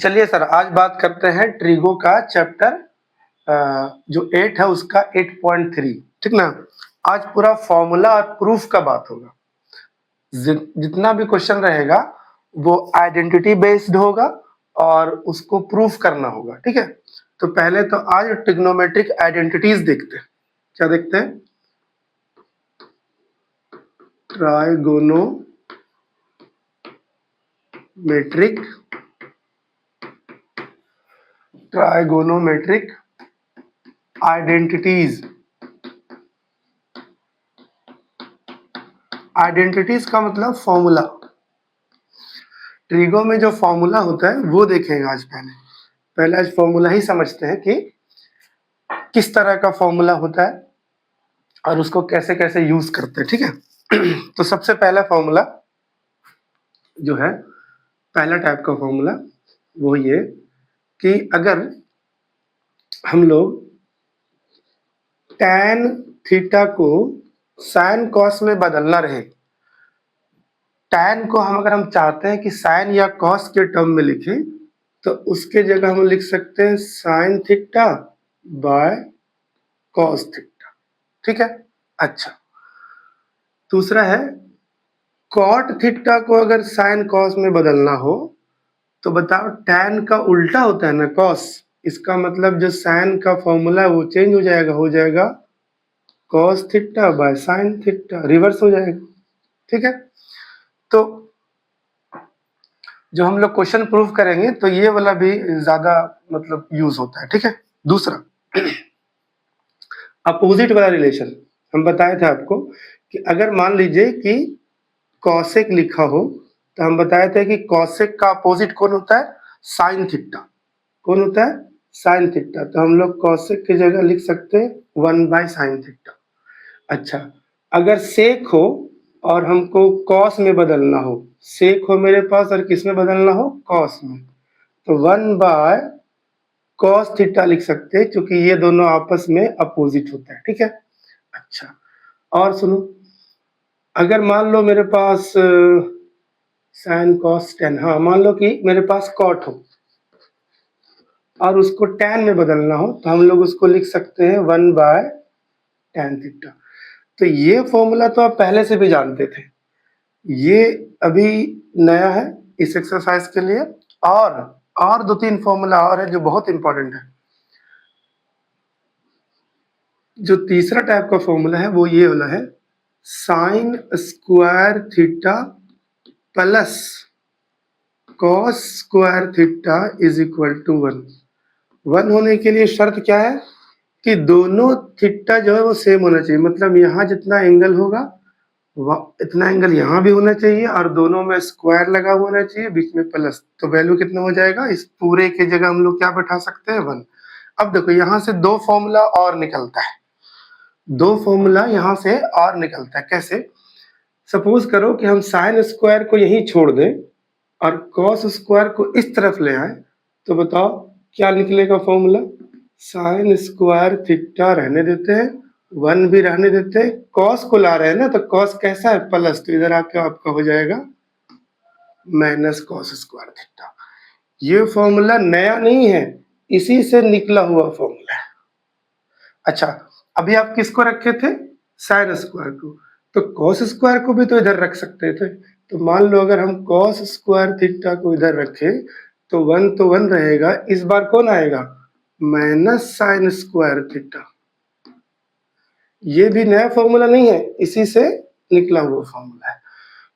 चलिए सर, आज बात करते हैं ट्रिगो का चैप्टर जो 8 है उसका 8.3, ठीक ना। आज पूरा फॉर्मूला और प्रूफ का बात होगा। जितना भी क्वेश्चन रहेगा वो आइडेंटिटी बेस्ड होगा और उसको प्रूफ करना होगा, ठीक है। तो पहले तो आज ट्रिग्नोमेट्रिक आइडेंटिटीज देखते हैं। क्या देखते हैं? Trigonometric identities. आइडेंटिटीज का मतलब फॉर्मूला। ट्रिगो में जो फॉर्मूला होता है वो देखेंगे आज। पहले आज फॉर्मूला ही समझते हैं कि किस तरह का फॉर्मूला होता है और उसको कैसे कैसे यूज करते हैं, ठीक है। तो सबसे पहला फॉर्मूला जो है, पहला टाइप का फॉर्मूला वो ये कि अगर हम लोग tan थीटा को sin cos में बदलना रहे, tan को अगर हम चाहते हैं कि sin या cos के टर्म में लिखें तो उसके जगह हम लिख सकते हैं sin theta by cos theta, ठीक है। अच्छा, दूसरा है cot थीटा को अगर sin cos में बदलना हो तो बताओ, tan का उल्टा होता है ना cos, इसका मतलब जो sin का फॉर्मूला है वो चेंज हो जाएगा cos theta by sin theta, reverse हो जाएगा, ठीक है। तो जो हम लोग क्वेश्चन प्रूफ करेंगे तो ये वाला भी ज्यादा मतलब यूज होता है, ठीक है। दूसरा अपोजिट वाला रिलेशन हम बताए थे आपको कि अगर मान लीजिए कि कॉसेक लिखा हो तो हम बताए थे कि कॉसेक का अपोजिट कौन होता है? Sine theta. कौन होता है? Sine theta. तो हम लोग कॉसेक की जगह लिख सकते हैं 1/sin थीटा। अच्छा, अगर सेक हो और हमको कॉस में बदलना हो, सेक हो मेरे पास और किस में बदलना हो? कॉस में, तो 1/cos थीटा लिख सकते हैं क्योंकि ये दोनों आपस में अपोजिट होता है, ठीक है। अच्छा, और सुनो, अगर मान लो मेरे पास sin cos tan, हाँ मान लो कि मेरे पास cot हो और उसको tan में बदलना हो तो हम लोग उसको लिख सकते हैं 1/tan थीटा। तो ये फॉर्मूला तो आप पहले से भी जानते थे, ये अभी नया है इस एक्सरसाइज के लिए। और दो तीन फॉर्मूला और है जो बहुत इंपॉर्टेंट है। जो तीसरा टाइप का फॉर्मूला है वो ये वाला है, sine square theta plus cos square theta is equal to 1। 1 होने के लिए शर्त क्या है कि दोनों थीटा जो है वो सेम होना चाहिए, मतलब यहाँ जितना एंगल होगा इतना एंगल यहाँ भी होना चाहिए और दोनों में स्क्वायर लगा होना चाहिए, बीच में प्लस। तो वैल्यू कितना हो जाएगा? इस पूरे की जगह हम लोग क्या बैठा सकते हैं? 1। अब देखो यहाँ से दो फॉर्मूला और निकलता है, दो फॉर्मूला यहाँ से और निकलता है। कैसे? सपोज करो कि हम साइन स्क्वायर को यहीं छोड़ दें और कॉस स्क्वायर को इस तरफ ले आए, तो बताओ क्या निकलेगा फॉर्मूला? साइन स्क्वायर थीटा रहने देते हैं, 1 भी रहने देते हैं, कॉस को ला रहे हैं ना, तो कॉस कैसा है? प्लस, तो इधर आके आपका हो जाएगा माइनस कॉस स्क्वायर थीटा। ये फॉर्मूला नया नहीं है, इसी से निकला हुआ फॉर्मूला है। अच्छा, अभी आप किसको रखे थे? साइन स्क्वायर को, तो कॉस स्क्वायर को भी तो इधर रख सकते थे। तो मान लो अगर हम कॉस स्क्वायर थीटा को इधर रखें तो 1 रहेगा, इस बार कौन आएगा? Minus sine square theta. ये भी नया फॉर्मूला नहीं है, इसी से निकला हुआ फॉर्मूला है।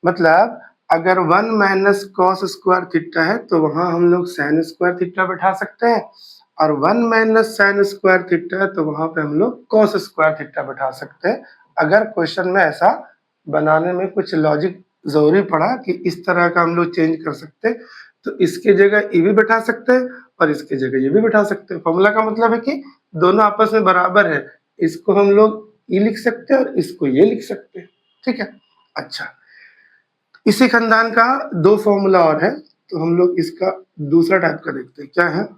मतलब अगर 1 माइनस कॉस स्क्वायर थीटा है तो वहां हम लोग साइन स्क्वायर थीटा बैठा सकते हैं, और 1 माइनस साइन स्क्वायर थीटा है तो वहां पे हम लोग कॉस स्क्वायर थीटा बैठा सकते हैं। अगर क्वेश्चन में ऐसा बनाने में कुछ लॉजिक जरूरी पड़ा कि इस तरह का हम लोग चेंज कर सकते हैं, तो इसके जगह ये भी बैठा सकते हैं और इसके जगह ये भी बैठा सकते हैं। फॉर्मूला का मतलब है कि दोनों आपस में बराबर है, इसको हम लोग ये लिख सकते हैं और इसको ये लिख सकते हैं, ठीक है। अच्छा, इसी खानदान का दो फॉर्मूला और है, तो हम लोग इसका दूसरा टाइप का देखते हैं। क्या है?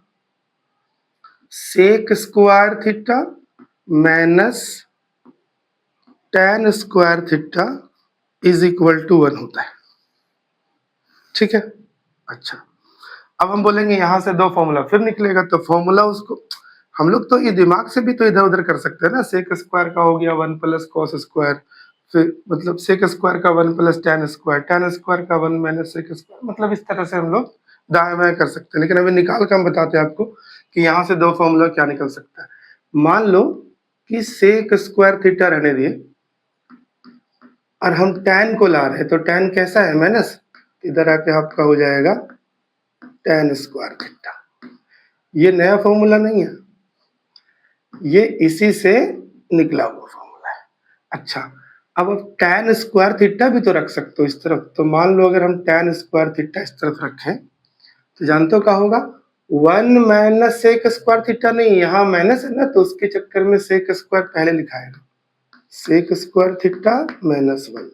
Sec square theta minus tan square theta is equal to 1 होता है, ठीक है। अच्छा, अब हम बोलेंगे यहाँ से 2 फॉर्मूला फिर निकलेगा, तो फॉर्मूला उसको हम लोग तो ये दिमाग से भी तो इधर-उधर कर सकते हैं ना, सेक स्क्वायर का हो गया 1 प्लस कॉस स्क्वायर, फिर मतलब सेक स्क्वायर का 1 plus tan square, tan square का 1 माइनस सेक स्क्वायर, मतलब इस तरह से हम लोग दाएँ-बाएँ कर सकते हैं। लेकिन अभी निकाल के हम बताते हैं आपको कि यहाँ से 2 फॉर्मूला क्या निकल सकता है। मान लो कि सेक स्क्वायर थीटा रहने दिए और हम टैन को ला रहे हैं, तो टैन कैसा है माइनस, इधर आके आपका हो जाएगा टैन स्क्वायर थीटा। ये नया फॉर्मूला नहीं है, ये इसी से निकला हुआ फॉर्मूला है। अच्छा, अब टैन स्क्वायर थीटा भी तो रख सकते हो इस तरफ, तो मान लो अगर हम टैन स्क्वायर थीटा इस तरफ रखें तो जानते हो क्या होगा, 1 माइनस सेक स्क्वायर थीटा, नहीं यहाँ माइनस है ना, तो उसके चक्कर में सेक स्क्वायर पहले लिखा है, सेक स्क्वायर थीटा माइनस 1।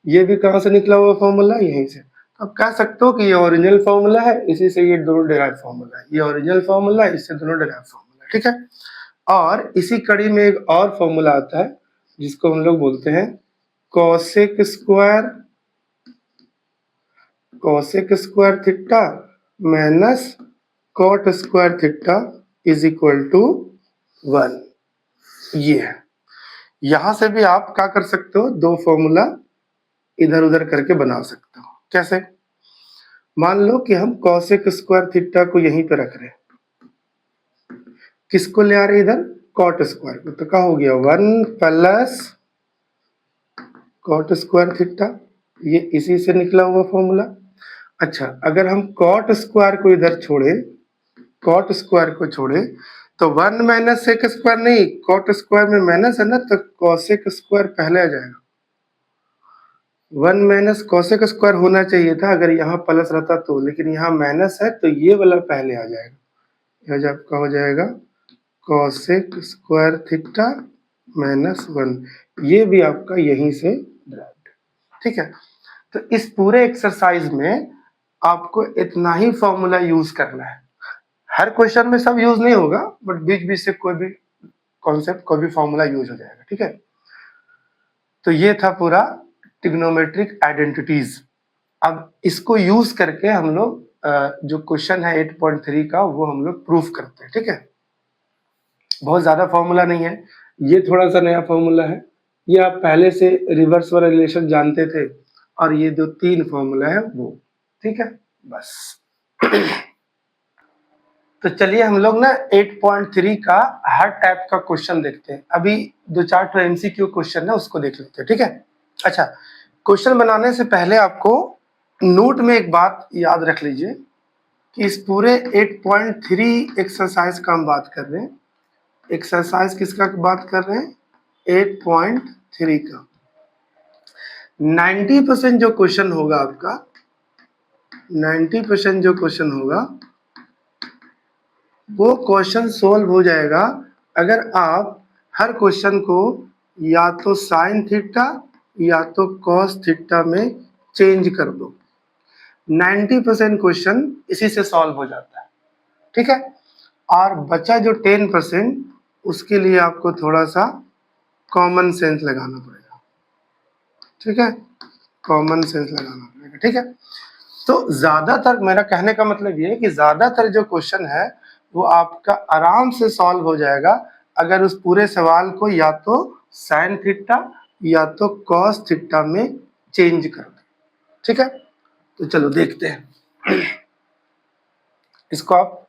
ये भी कहाँ से निकला हुआ फॉर्मूला, यहीं से। अब कह सकते हो कि ये ओरिजिनल फॉर्मूला है, इसी से ये दोनों डिराइव फॉर्मूला है, ये ओरिजिनल फॉर्मूला है, इससे दोनों डिराइव फॉर्मूला है, ठीक है। और इसी कड़ी में एक और फॉर्मूला आता है जिसको हम लोग बोलते हैं cosec square theta minus cot square theta is equal to 1। ये है, यहां से भी आप क्या कर सकते हो, 2 फॉर्मूला इधर उधर करके बना सकते हो। कैसे, मान लो कि हम कॉसेक स्क्वायर थीटा को यहीं पे रख रहे हैं, किसको ले आ रहे हैं इधर, कॉट स्क्वायर को, तो क्या हो गया 1 प्लस कॉट स्क्वायर थीटा, ये इसी से निकला हुआ फॉर्मूला। अच्छा, अगर हम कॉट स्क्वायर को इधर छोड़े, कॉट स्क्वायर को छोड़े तो 1 माइनस सेक स्क्वायर नहीं, कॉट स्क्वायर में माइनस है ना, तो कॉसेक स्क्वायर पहले आ जाएगा। 1 माइनस कॉसेक स्क्वायर होना चाहिए था अगर यहाँ प्लस रहता तो, लेकिन यहाँ माइनस है तो ये वाला पहले आ जाएगा, यह आपका हो जाएगा कॉसेक स्क्वायर थीटा माइनस 1, ये भी आपका यहीं से ड्राइव्ड, ठीक है। तो इस पूरे एक्सरसाइज में आपको इतना ही फॉर्मूला यूज करना है, हर क्वेश्चन में सब यूज नहीं होगा, बट बीच बीच से कोई भी कॉन्सेप्ट, कोई भी फॉर्मूला यूज हो जाएगा, ठीक है। तो ये था पूरा ट्रिग्नोमेट्रिक आइडेंटिटीज। अब इसको यूज करके हम लोग जो क्वेश्चन है 8.3 का वो हम लोग प्रूफ करते हैं, ठीक है। बहुत ज्यादा फॉर्मूला नहीं है, ये थोड़ा सा नया फॉर्मूला है, ये आप पहले से रिवर्स वाला रिलेशन जानते थे, और ये जो 3 फॉर्मूला है वो, ठीक है, बस। तो चलिए हम लोग ना 8.3 का हर टाइप का क्वेश्चन देखते हैं। अभी 2-4 तो एमसीक्यू क्वेश्चन है उसको देख लेते हैं, ठीक है। अच्छा, क्वेश्चन बनाने से पहले आपको नोट में एक बात याद रख लीजिए कि इस पूरे 8.3 एक्सरसाइज का हम बात कर रहे हैं। एक्सरसाइज किसका बात कर रहे हैं, 8.3 का। 90% जो क्वेश्चन होगा आपका, 90% जो क्वेश्चन होगा वो क्वेश्चन सोल्व हो जाएगा अगर आप हर क्वेश्चन को या तो साइन थीटा या तो कॉस थीटा में चेंज कर दो। 90% क्वेश्चन इसी से सॉल्व हो जाता है, ठीक है। और बचा जो 10% उसके लिए आपको थोड़ा सा कॉमन सेंस लगाना पड़ेगा, ठीक है, कॉमन सेंस लगाना पड़ेगा, ठीक है। तो ज्यादातर, मेरा कहने का मतलब ये है कि ज्यादातर जो क्वेश्चन है वो आपका आराम से सॉल्व हो जाएगा अगर उस पूरे सवाल को या तो साइन थीटा या तो कॉस थीटा में चेंज कर दो, ठीक है। तो चलो देखते हैं, इसको आप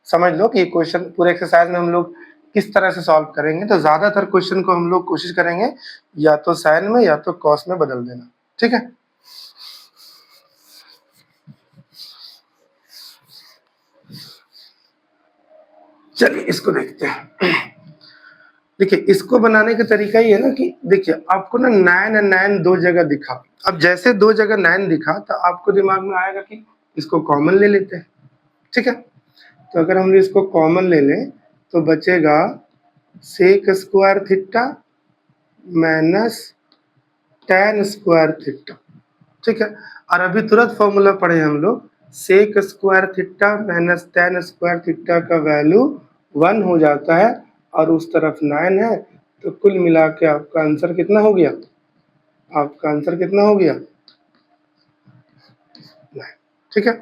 समझ लो कि ये क्वेश्चन पूरे एक्सरसाइज में हम लोग किस तरह से सॉल्व करेंगे। तो ज्यादातर क्वेश्चन को हम लोग कोशिश करेंगे या तो साइन में या तो कॉस में बदल देना, ठीक है। चलिए इसको देखते हैं। देखिए, इसको बनाने का तरीका ये है ना कि देखिए आपको ना 9 और 9 दो जगह दिखा, अब जैसे दो जगह 9 दिखा तो आपको दिमाग में आएगा कि इसको कॉमन ले लेते हैं, ठीक है। तो अगर हम इसको कॉमन ले लें तो बचेगा sec square theta minus tan square theta, ठीक है। और अभी तुरंत फॉर्मूला पढ़े हम लोग, sec square theta minus tan square theta का वैल्यू 1 हो जाता है और उस तरफ 9 है, तो कुल मिला के आपका आंसर कितना हो गया, आपका आंसर कितना हो गया 9, ठीक है।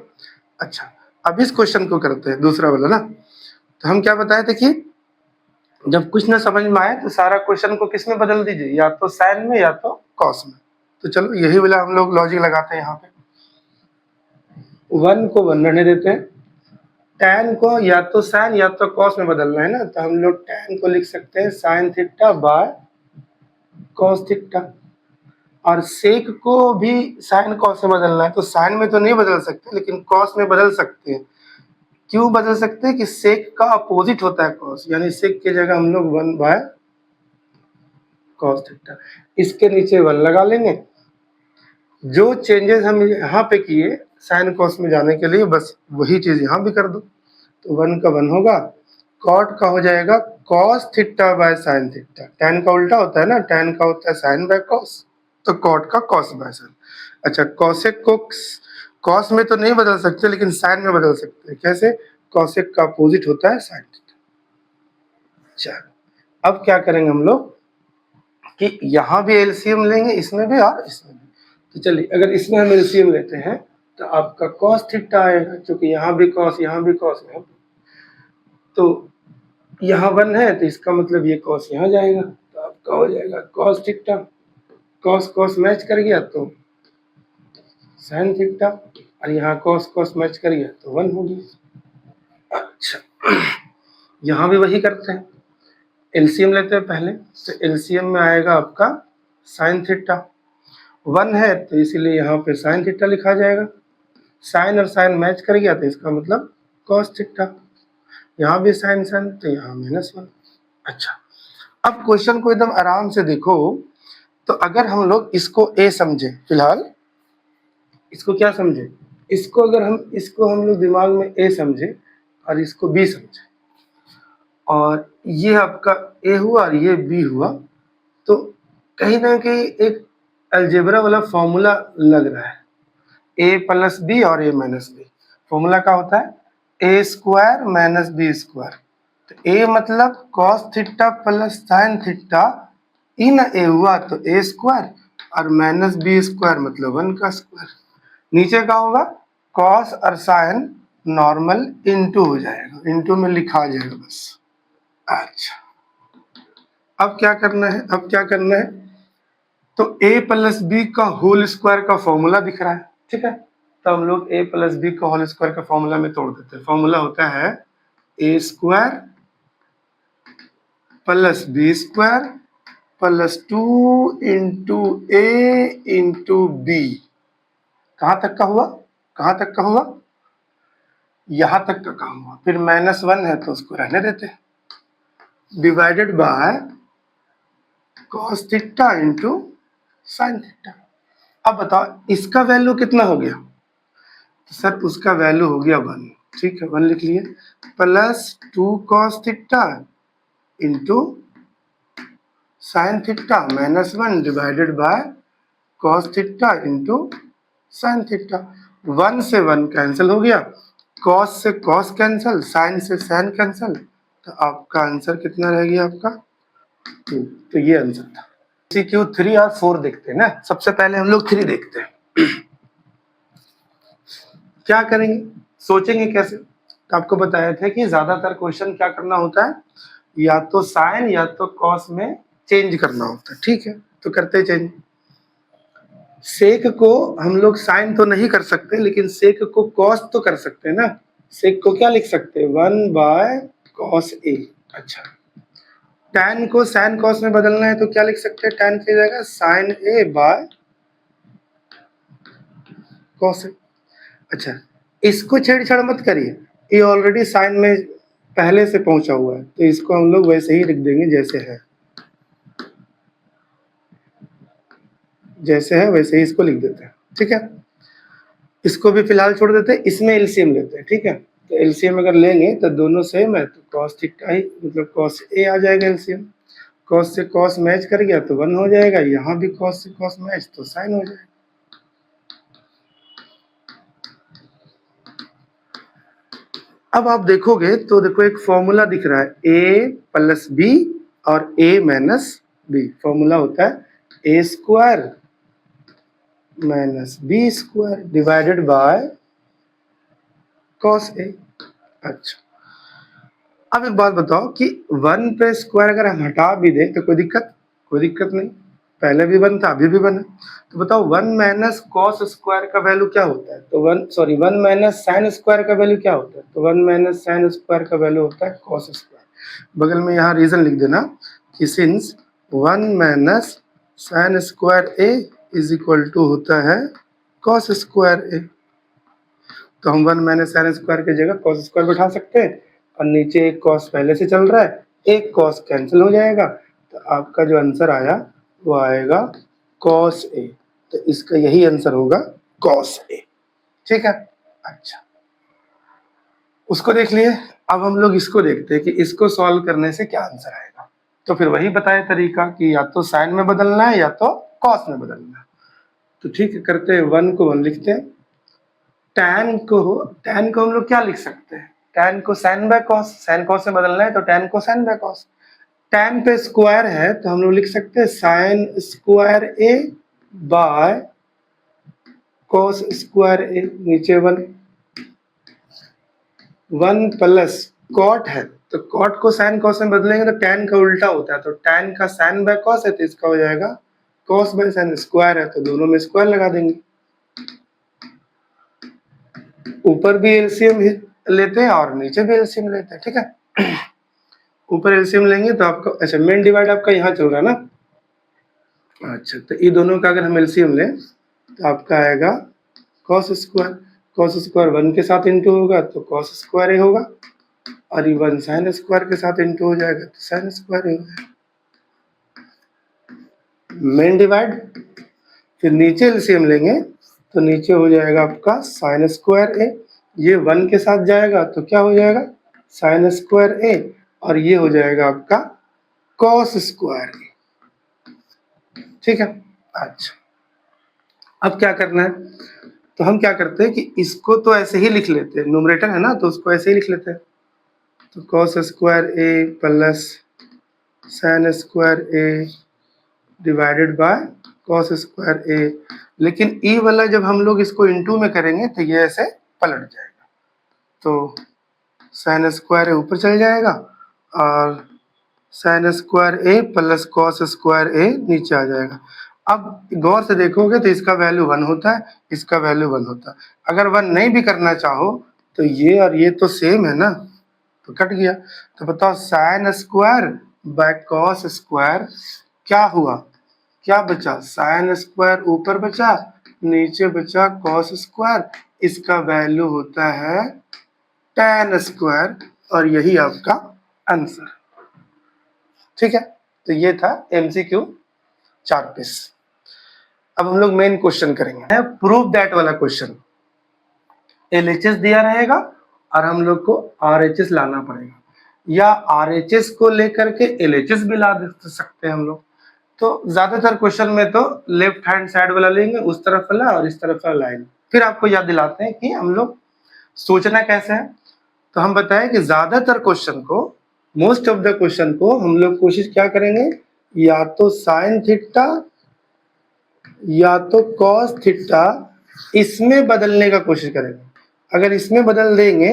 अच्छा, अब इस क्वेश्चन को करते हैं, दूसरा वाला ना। तो हम क्या बताए थे कि जब कुछ ना समझ में आए तो सारा क्वेश्चन को किस में बदल दीजिए, या तो साइन में या तो कॉस में। तो चलो यही वाला हम लोग लॉजिक लगाते हैं यहाँ पे। 1 को 1 रहने देते हैं, tan को या तो साइन या तो कॉस में बदलना है ना, तो हम लोग tan को लिख सकते हैं sine theta by cos theta, और सेक को भी साइन कॉस में बदलना है, तो साइन में तो नहीं बदल सकते लेकिन कॉस में बदल सकते हैं। क्यों बदल सकते हैं कि सेक का अपोजिट होता है कॉस, यानी सेक की जगह हम लोग 1 बाय कॉस थीटा, इसके नीचे 1 लगा लेंगे। जो चेंजेस हम यहाँ पे किए साइन कॉस में जाने के लिए, बस वही चीज यहाँ भी कर दो। तो 1 का 1 होगा, कॉट का हो जाएगा cos theta by sine theta. tan का उल्टा होता है ना, tan का होता है साइन बाय कॉस, तो कॉट का कॉस बाय साइन। अच्छा, कॉसेक को कॉस में तो नहीं बदल सकते लेकिन साइन में बदल सकते हैं। कैसे? कॉसेक का अपोजिट होता है साइन थीटा। चलो अब क्या करेंगे हम लोग कि यहाँ भी एलसीएम लेंगे, इसमें भी और इसमें भी। तो चलिए, अगर इसमें हम एलसीएम लेते हैं तो आपका कॉस थीटा आएगा, क्योंकि यहाँ भी कॉस यहाँ भी कॉस, तो यहाँ 1 है तो इसका मतलब ये कॉस यहाँ जाएगा, तो आपका हो जाएगा cos theta, cos cos match कर गया तो साइन थीटा, और यहाँ कॉस कॉस मैच कर गया तो 1 हो गया। अच्छा, यहाँ भी वही करते हैं, एलसीएम लेते हैं पहले। तो एलसीएम में आएगा आपका साइन थीटा, 1 है तो इसीलिए यहाँ पे साइन थीटा लिखा जाएगा, साइन और साइन मैच कर गया तो इसका मतलब कॉस थीटा, यहाँ भी साइन साइन तो यहाँ -1। अच्छा, अब क्वेश्चन को एकदम आराम से देखो। तो अगर हम लोग इसको ए समझे, फिलहाल इसको क्या समझे, इसको अगर हम लोग दिमाग में ए समझे और इसको बी समझे, और ये आपका ए हुआ और ये बी हुआ, तो कहीं ना कहीं एक अलजेब्रा वाला फॉर्मूला लग रहा है, ए प्लस बी और ए माइनस बी। फॉर्मूला क्या होता है? A square minus B square. तो ए मतलब cos theta plus sine theta, इन ए हुआ तो ए स्क्वायर, और माइनस बी स्क्वायर मतलब 1 का स्क्वायर। नीचे का होगा कॉस और साइन नॉर्मल इंटू हो जाएगा, इंटू में लिखा आ जाएगा बस। अच्छा, अब क्या करना है, तो a प्लस बी का होल स्क्वायर का फॉर्मूला दिख रहा है, ठीक है। तो हम लोग a प्लस बी का होल स्क्वायर का फॉर्मूला में तोड़ देते हैं। फॉर्मूला होता है a square plus B square plus 2 into A into b. कहाँ तक का हुआ? यहाँ तक का काम हुआ। फिर -1 है तो उसको रहने देते हैं, divided by cos theta into sine theta. अब बताओ इसका वैल्यू कितना हो गया? तो सर उसका वैल्यू हो गया 1, ठीक है, 1 लिख लिए, plus 2 cos theta into sine theta -1 divided by cos theta into sine theta. 1 से 1 कैंसिल हो गया, कॉस से कॉस कैंसिल, साइन से साइन कैंसिल, तो आपका आंसर कितना रह गया आपका 2। तो ये आंसर था। MCQ 3 और 4 देखते हैं ना। सबसे पहले हम लोग 3 देखते हैं। क्या करेंगे, सोचेंगे कैसे? तो आपको बताया था कि ज्यादातर क्वेश्चन क्या करना होता है, या तो साइन या तो कॉस में चेंज करना होता है, ठीक है। तो करते चेंज। सेक को हम लोग साइन तो नहीं कर सकते, लेकिन सेक को कॉस तो कर सकते हैं ना। सेक को क्या लिख सकते हैं? 1 बाय कॉस ए। अच्छा, tan को साइन कॉस में बदलना है तो क्या लिख सकते हैं? tan की जगह sign A by cos A. अच्छा, इसको छेड़छाड़ मत करिए, ये ऑलरेडी साइन में पहले से पहुंचा हुआ है, तो इसको हम लोग वैसे ही लिख देंगे जैसे है, वैसे ही इसको लिख देते हैं, ठीक है। इसको भी फिलहाल छोड़ देते हैं, इसमें एलसीएम लेते हैं, ठीक है। तो एलसीएम अगर लेंगे तो दोनों सेम है, तो कॉस थीटा ही मतलब कॉस ए आ जाएगा एलसीएम। कॉस से कॉस मैच कर गया तो 1 हो जाएगा, यहाँ भी कॉस से कॉस मैच तो साइन हो जाएगा। अब आप देखोगे तो देखो एक फॉर्मूला दिख रहा है, ए प्लस बी और ए माइनस बी। फॉर्मूला होता है A square minus B square divided by cos A. अच्छा, अब एक बात बताओ कि 1 पे स्क्वायर अगर हम हटा भी दें तो कोई दिक्कत? कोई दिक्कत नहीं, पहले भी 1 था अभी भी 1 है। तो बताओ 1 माइनस कॉस स्क्वायर का वैल्यू क्या होता है? तो 1 माइनस साइन स्क्वायर का वैल्यू क्या होता है? तो 1 माइनस साइन स्क्वायर का वैल्यू होता है कॉस स्क्वायर। बगल में यहाँ रीजन लिख देना कि since 1 minus sine square a is equal to होता है कॉस स्क्वायर ए। तो हम 1 माइनस साइन स्क्वायर की जगह कॉस स्क्वायर बैठा सकते हैं, और नीचे एक कॉस पहले से चल रहा है, एक कॉस कैंसिल हो जाएगा, तो आपका जो आंसर आया वो आएगा कॉस ए। तो इसका यही आंसर होगा कॉस ए। ठीक है, अच्छा उसको देख लिए। अब हम लोग इसको देखते हैं कि इसको सॉल्व करने से क्या आंसर आएगा। तो फिर वही बताए तरीका कि या तो साइन में बदलना है या तो कॉस में बदलना है। तो ठीक है, करते हैं 1 को 1 लिखते हैं। टैन को हम लोग क्या लिख सकते हैं? टैन को sine by cos, sine cos में बदलना है तो टैन को साइन बाय कॉस। टैन पे स्क्वायर है तो हम लोग लिख सकते हैं sine square A by cos square A, नीचे 1 प्लस कॉट है तो कॉट को साइन कॉस में बदलेंगे तो टैन का उल्टा होता है, तो टैन का साइन बाय कॉस है तो इसका हो जाएगा कॉस बाय साइन, स्क्वायर है तो दोनों में स्क्वायर लगा देंगे। ऊपर भी एलसीएम लेते हैं और नीचे भी एलसीएम लेते हैं। ठीक है, ऊपर एलसीएम लेंगे तो आपका, अच्छा मेन डिवाइड आपका यहाँ चल रहा है ना। अच्छा, तो ये दोनों का अगर हम एलसीएम लें तो आपका आएगा कॉस स्क्वायर। कॉस स्क्वायर 1 के साथ इंटू होगा तो कॉस स्क्वायर ए होगा, और ये 1 साइन स्क्वायर के साथ इंटू हो जाएगा तो साइन स्क्वायर ए होगा। मेन डिवाइड, फिर नीचे एलसीएम लेंगे तो नीचे हो जाएगा आपका साइन स्क्वायर ए, ये 1 के साथ जाएगा तो क्या हो जाएगा साइन स्क्वायर ए, और ये हो जाएगा आपका कॉस स्क्वायर ए। ठीक है, अच्छा अब क्या करना है? तो हम क्या करते हैं कि इसको तो ऐसे ही लिख लेते हैं, न्यूमरेटर है ना तो उसको ऐसे ही लिख लेते हैं। तो cos square A plus sine square A divided by cos square A, लेकिन ई वाला जब हम लोग इसको इनटू में करेंगे तो ये ऐसे पलट जाएगा, तो साइन स्क्वायर ए ऊपर चल जाएगा और sign square A plus cos square A नीचे आ जाएगा। अब गौर से देखोगे तो इसका वैल्यू 1 होता है, इसका वैल्यू 1 होता है। अगर 1 नहीं भी करना चाहो तो ये और ये तो सेम है ना, तो कट गया। तो बताओ sine square by cos square क्या हुआ, क्या बचा? साइन स्क्वायर ऊपर बचा, नीचे बचा कॉस स्क्वायर, इसका वैल्यू होता है tan स्क्वायर, और यही आपका आंसर। ठीक है, तो ये था एमसीक्यू 4 पीस। अब हम लोग मेन क्वेश्चन करेंगे, प्रूव दैट वाला क्वेश्चन। एलएचएस दिया रहेगा और हम लोग को आरएचएस लाना पड़ेगा, या आरएचएस को लेकर के एलएचएस भी ला सकते हैं हम लोग। तो ज्यादातर क्वेश्चन में तो लेफ्ट हैंड साइड वाला लेंगे, उस तरफ वाला और इस तरफ वाला लाइन। फिर आपको याद दिलाते हैं कि हम लोग सोचना कैसे है। तो हम बताएं कि ज्यादातर क्वेश्चन को, मोस्ट ऑफ द क्वेश्चन को हम लोग कोशिश क्या करेंगे, या तो साइन थीटा या तो कॉस थीटा इसमें बदलने का कोशिश करेंगे। अगर इसमें बदल देंगे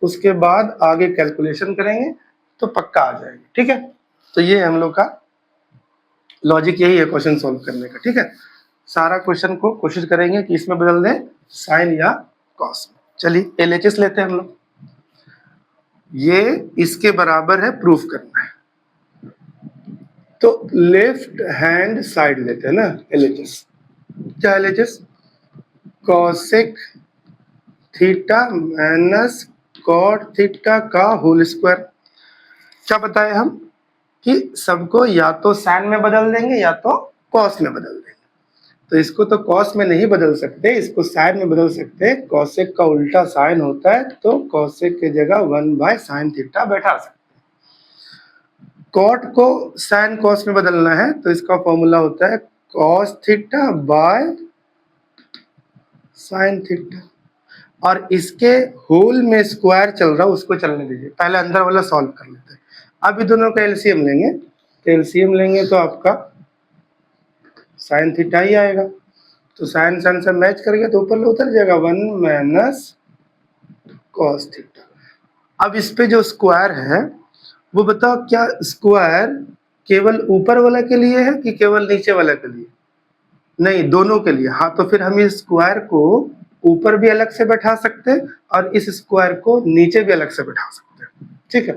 उसके बाद आगे कैलकुलेशन करेंगे तो पक्का आ जाएगा। ठीक है, तो ये हम लोग का लॉजिक यही है क्वेश्चन सॉल्व करने का। ठीक है, सारा क्वेश्चन को कोशिश करेंगे कि इसमें बदल दें साइन या कॉस में। चलिए एलएचएस लेते हैं हम लोग, ये इसके बराबर है, प्रूफ करना है। तो लेफ्ट हैंड साइड लेते हैं ना एलएचएस। क्या LHS? Cosec theta minus cot theta का होल स्क्वायर। क्या बताए हम कि सबको या तो साइन में बदल देंगे या तो कॉस में बदल देंगे। तो इसको तो कॉस में नहीं बदल सकते, इसको साइन में बदल सकते हैं। कॉसेक का उल्टा साइन होता है तो कॉसेक की जगह 1/sin थीटा बैठा सकते हैं। कॉट को साइन कॉस में बदलना है तो इसका फॉर्मूला होता है cos theta by sine theta, और इसके होल में स्क्वायर चल रहा है उसको चलने दीजिए, पहले अंदर वाला सॉल्व कर लेते हैं। अब ये दोनों का एलसीएम लेंगे, तो एलसीएम लेंगे तो आपका साइन थीटा ही आएगा। तो साइन साइन से मैच करेंगे तो ऊपर उतर जाएगा 1 माइनस कॉस थीटा। अब इस पे जो स्क्वायर है वो बताओ, क्या स्क्वायर केवल ऊपर वाला के लिए है कि केवल नीचे वाला के लिए? नहीं, दोनों के लिए। हाँ, तो फिर हम इस स्क्वायर को ऊपर भी अलग से बैठा सकते हैं और इस स्क्वायर को नीचे भी अलग से बैठा सकते हैं। ठीक है,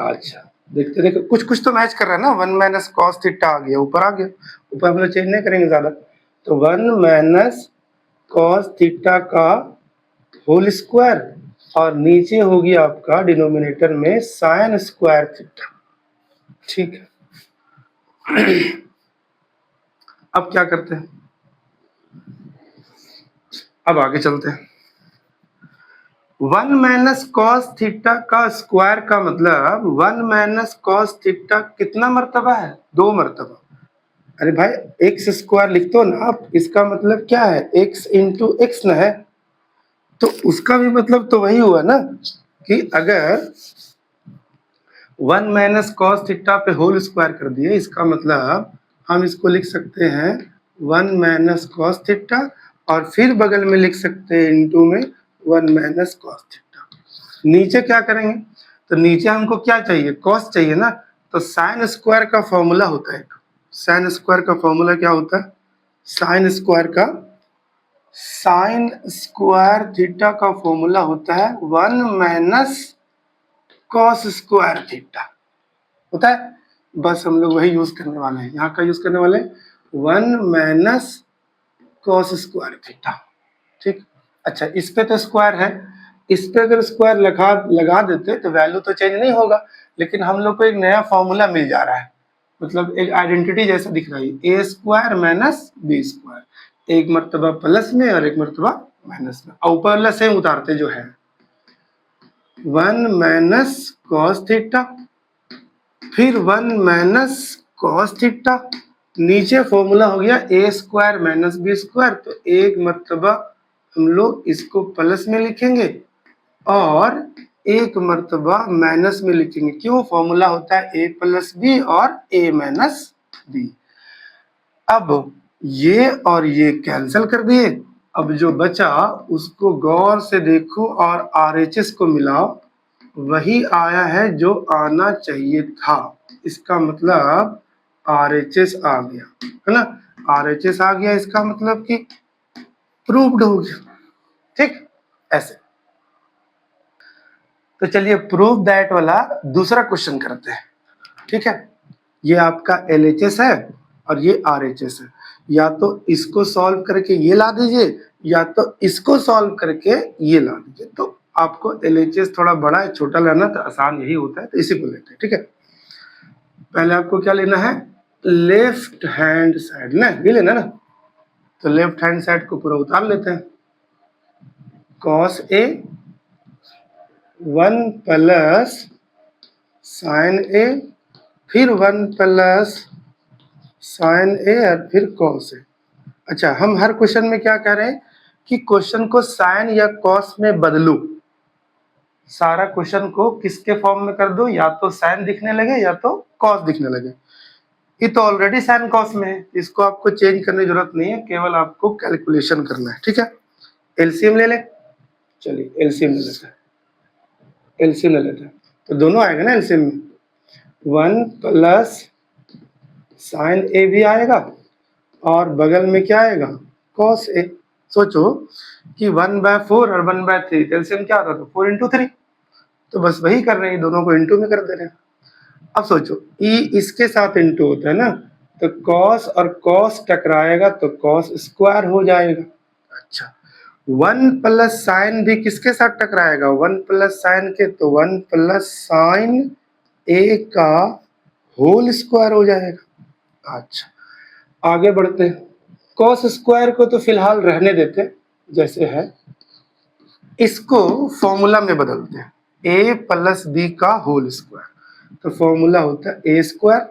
अच्छा देखते देखते कुछ कुछ तो मैच कर रहा है ना। 1 माइनस कॉस थीटा आ गया, ऊपर आ गया, ऊपर हम लोग चेंज नहीं करेंगे ज्यादा। तो 1 माइनस कॉस थीटा का होल स्क्वायर और नीचे होगी आपका डिनोमिनेटर में साइन स्क्वायर थीटा। ठीक है, अब क्या करते हैं, अब आगे चलते हैं। 1 माइनस कॉस थीटा का स्क्वायर का मतलब 1 माइनस कॉस थीटा कितना मर्तबा है? 2 मर्तबा। अरे भाई एक्स स्क्वायर लिख दो ना आप, इसका मतलब क्या है? एक्स इंटू एक्स न है, तो उसका भी मतलब तो वही हुआ ना कि अगर 1 माइनस कॉस थीटा पे होल स्क्वायर कर दिए, इसका मतलब हम इसको लिख सकते हैं 1 माइनस कॉस थीटा और फिर बगल में लिख सकते हैं इंटू में 1 माइनस कॉस थीटा। नीचे क्या करेंगे? तो नीचे हमको क्या चाहिए? कॉस चाहिए ना, तो साइन स्क्वायर का फॉर्मूला होता है। साइन स्क्वायर का फॉर्मूला क्या होता है? साइन स्क्वायर थीटा का फॉर्मूला होता है 1 माइनस कॉस स्क्वायर थीटा होता है। बस हम लोग वही यूज करने वाले हैं, यहाँ का यूज करने वाले 1 माइनस कॉस स्क्वायर थीटा। ठीक, अच्छा इस पे तो स्क्वायर है, इस पे अगर स्क्वायर लगा देते तो वैल्यू तो चेंज नहीं होगा, लेकिन हम लोग को एक नया फॉर्मूला मिल जा रहा है, मतलब एक आइडेंटिटी जैसा दिख रहा है, A square minus B square, एक मर्तबा प्लस में और एक मर्तबा माइनस में, और ऊपर वाला सेम उतारते जो है 1 माइनस कॉस थीटा, फिर 1 माइनस कॉस थीटा, नीचे फॉर्मूला हो गया A square minus B square, तो एक मर्तबा हम लोग इसको प्लस में लिखेंगे और एक मर्तबा माइनस में लिखेंगे। क्यों? फॉर्मूला होता है ए प्लस बी और ए माइनस बी। अब ये और ये कैंसिल कर दिए, अब जो बचा उसको गौर से देखो और आरएचएस को मिलाओ, वही आया है जो आना चाहिए था। इसका मतलब आरएचएस आ गया है ना, आरएचएस आ गया, इसका मतलब कि प्रूव्ड हो गया। ठीक, ऐसे। तो चलिए प्रूव दैट वाला दूसरा क्वेश्चन करते हैं। ठीक है, ये आपका एलएचएस है और ये आरएचएस है, या तो इसको सॉल्व करके ये ला दीजिए या तो इसको सॉल्व करके ये ला दीजिए। तो आपको एलएचएस थोड़ा बड़ा है, छोटा लाना तो आसान यही होता है, तो इसी को लेते हैं। ठीक है, पहले आपको क्या लेना है? लेफ्ट हैंड साइड ना, ये लेना ना, तो लेफ्ट हैंड साइड को पूरा उतार लेते हैं। कॉस ए 1 प्लस साइन ए, फिर 1 प्लस साइन ए और फिर कॉस ए। अच्छा, हम हर क्वेश्चन में क्या कह रहे हैं कि क्वेश्चन को साइन या कॉस में बदलो। सारा क्वेश्चन को किसके फॉर्म में कर दो, या तो साइन दिखने लगे या तो कॉस दिखने लगे। ये तो ऑलरेडी साइन कॉस में है, इसको आपको चेंज करने की जरूरत नहीं है, केवल आपको कैलकुलेशन करना है। ठीक है, एलसीएम ले ले, चलिए एलसीएम ले लेते हैं, एलसीएम ले लेते हैं, तो दोनों आएगा ना एलसीएम में, 1 प्लस साइन ए भी आएगा और बगल में क्या आएगा? Cos A. सोचो कि 1/4 और 1/3, एलसीएम क्या आता था? 4 इंटू 3, तो बस वही कर रहे हैं, दोनों को इंटू में कर दे रहे हैं। अब सोचो ई इसके साथ इंटू होता है ना, तो कॉस और कॉस टकराएगा तो कॉस स्क्वायर हो जाएगा। अच्छा, 1 प्लस साइन भी किसके साथ टकराएगा? 1 प्लस साइन के, तो 1 प्लस साइन ए का होल स्क्वायर हो जाएगा। अच्छा, आगे बढ़ते हैं, कॉस स्क्वायर को तो फिलहाल रहने देते जैसे है, इसको फॉर्मूला में बदलते हैं, ए प्लस बी का होल स्क्वायर, तो फॉर्मूला होता है A square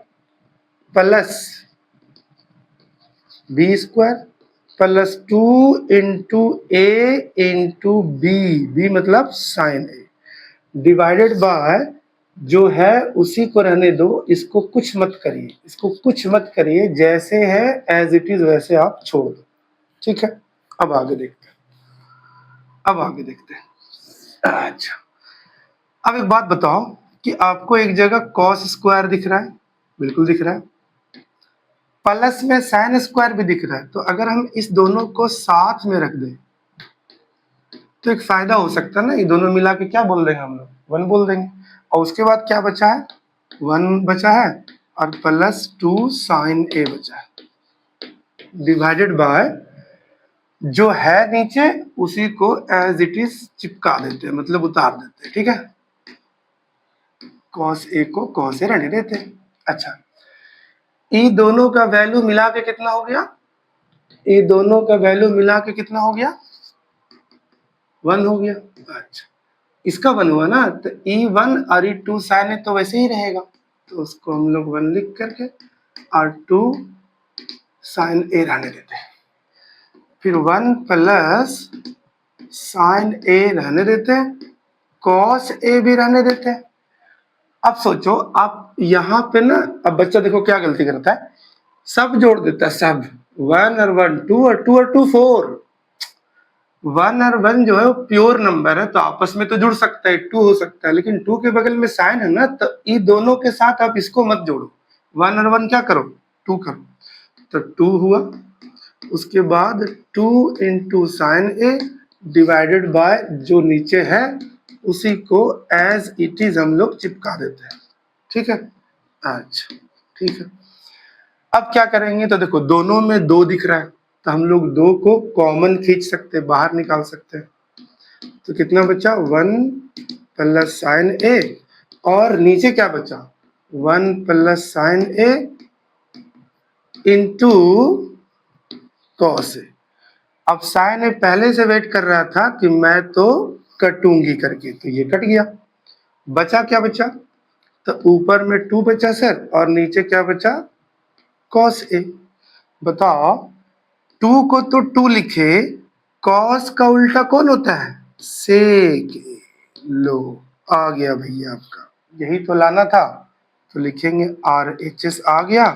plus B square plus 2 into A into B, B मतलब साइन ए, डिवाइडेड बाय जो है उसी को रहने दो, इसको कुछ मत करिए, इसको कुछ मत करिए, जैसे है एज इट इज वैसे आप छोड़ दो। ठीक है, अब आगे देखते हैं, अब आगे देखते हैं। अच्छा, अब एक बात बताओ कि आपको एक जगह कॉस स्क्वायर दिख रहा है, बिल्कुल दिख रहा है, प्लस में साइन स्क्वायर भी दिख रहा है। तो अगर हम इस दोनों को साथ में रख दें तो एक फायदा हो सकता है ना, ये दोनों मिला के क्या बोल देंगे हम लोग, वन बोल देंगे। और उसके बाद क्या बचा है, वन बचा है और प्लस 2 साइन ए बचा है, डिवाइडेड बाय जो है नीचे उसी को एज इट इज चिपका देते हैं, मतलब उतार देते हैं, ठीक है। कॉस ए को कॉस ए रहने देते हैं। अच्छा, ये दोनों का वैल्यू मिला के कितना हो गया, ये दोनों का वैल्यू मिला के कितना हो गया, वन हो गया। अच्छा, इसका वन हुआ ना, तो ई वन और ई टू साइन ए तो वैसे ही रहेगा, तो उसको हम लोग वन लिख करके और टू साइन ए रहने देते हैं। फिर वन प्लस साइन ए रहने देते हैं, कॉस ए भी रहने देते हैं। अब सोचो आप यहाँ पे ना, अब बच्चा देखो क्या गलती करता है, सब जोड़ देता है, सब वन और वन टू और टू और टू फोर। वन और वन जो है वो प्योर नंबर है, तो आपस में तो जुड़ सकता है, टू हो सकता है, लेकिन टू के बगल में साइन है ना, तो ये दोनों के साथ आप इसको मत जोड़ो, वन और वन क्या करो, टू करो, तो टू हुआ। उसके बाद two into sine A divided by जो नीचे है उसी को एज इट इज हम लोग चिपका देते हैं, ठीक है। अच्छा, ठीक है। अब क्या करेंगे, तो देखो दोनों में दो दिख रहा है, तो हम लोग दो को कॉमन खींच सकते हैं, बाहर निकाल सकते हैं। तो कितना बचा, वन प्लस साइन ए, और नीचे क्या बचा, वन प्लस साइन ए इंटू कॉस ए। अब साइन ए पहले से वेट कर रहा था कि मैं तो कटूंगी करके, तो ये कट गया। बचा क्या बचा, तो ऊपर में टू बचा सर, और नीचे क्या बचा, कॉस ए। बताओ, टू को तो टू लिखे, कॉस का उल्टा कौन होता है, सेक। लो, आ गया भैया आपका, यही तो लाना था। तो लिखेंगे आर एच एस आ गया,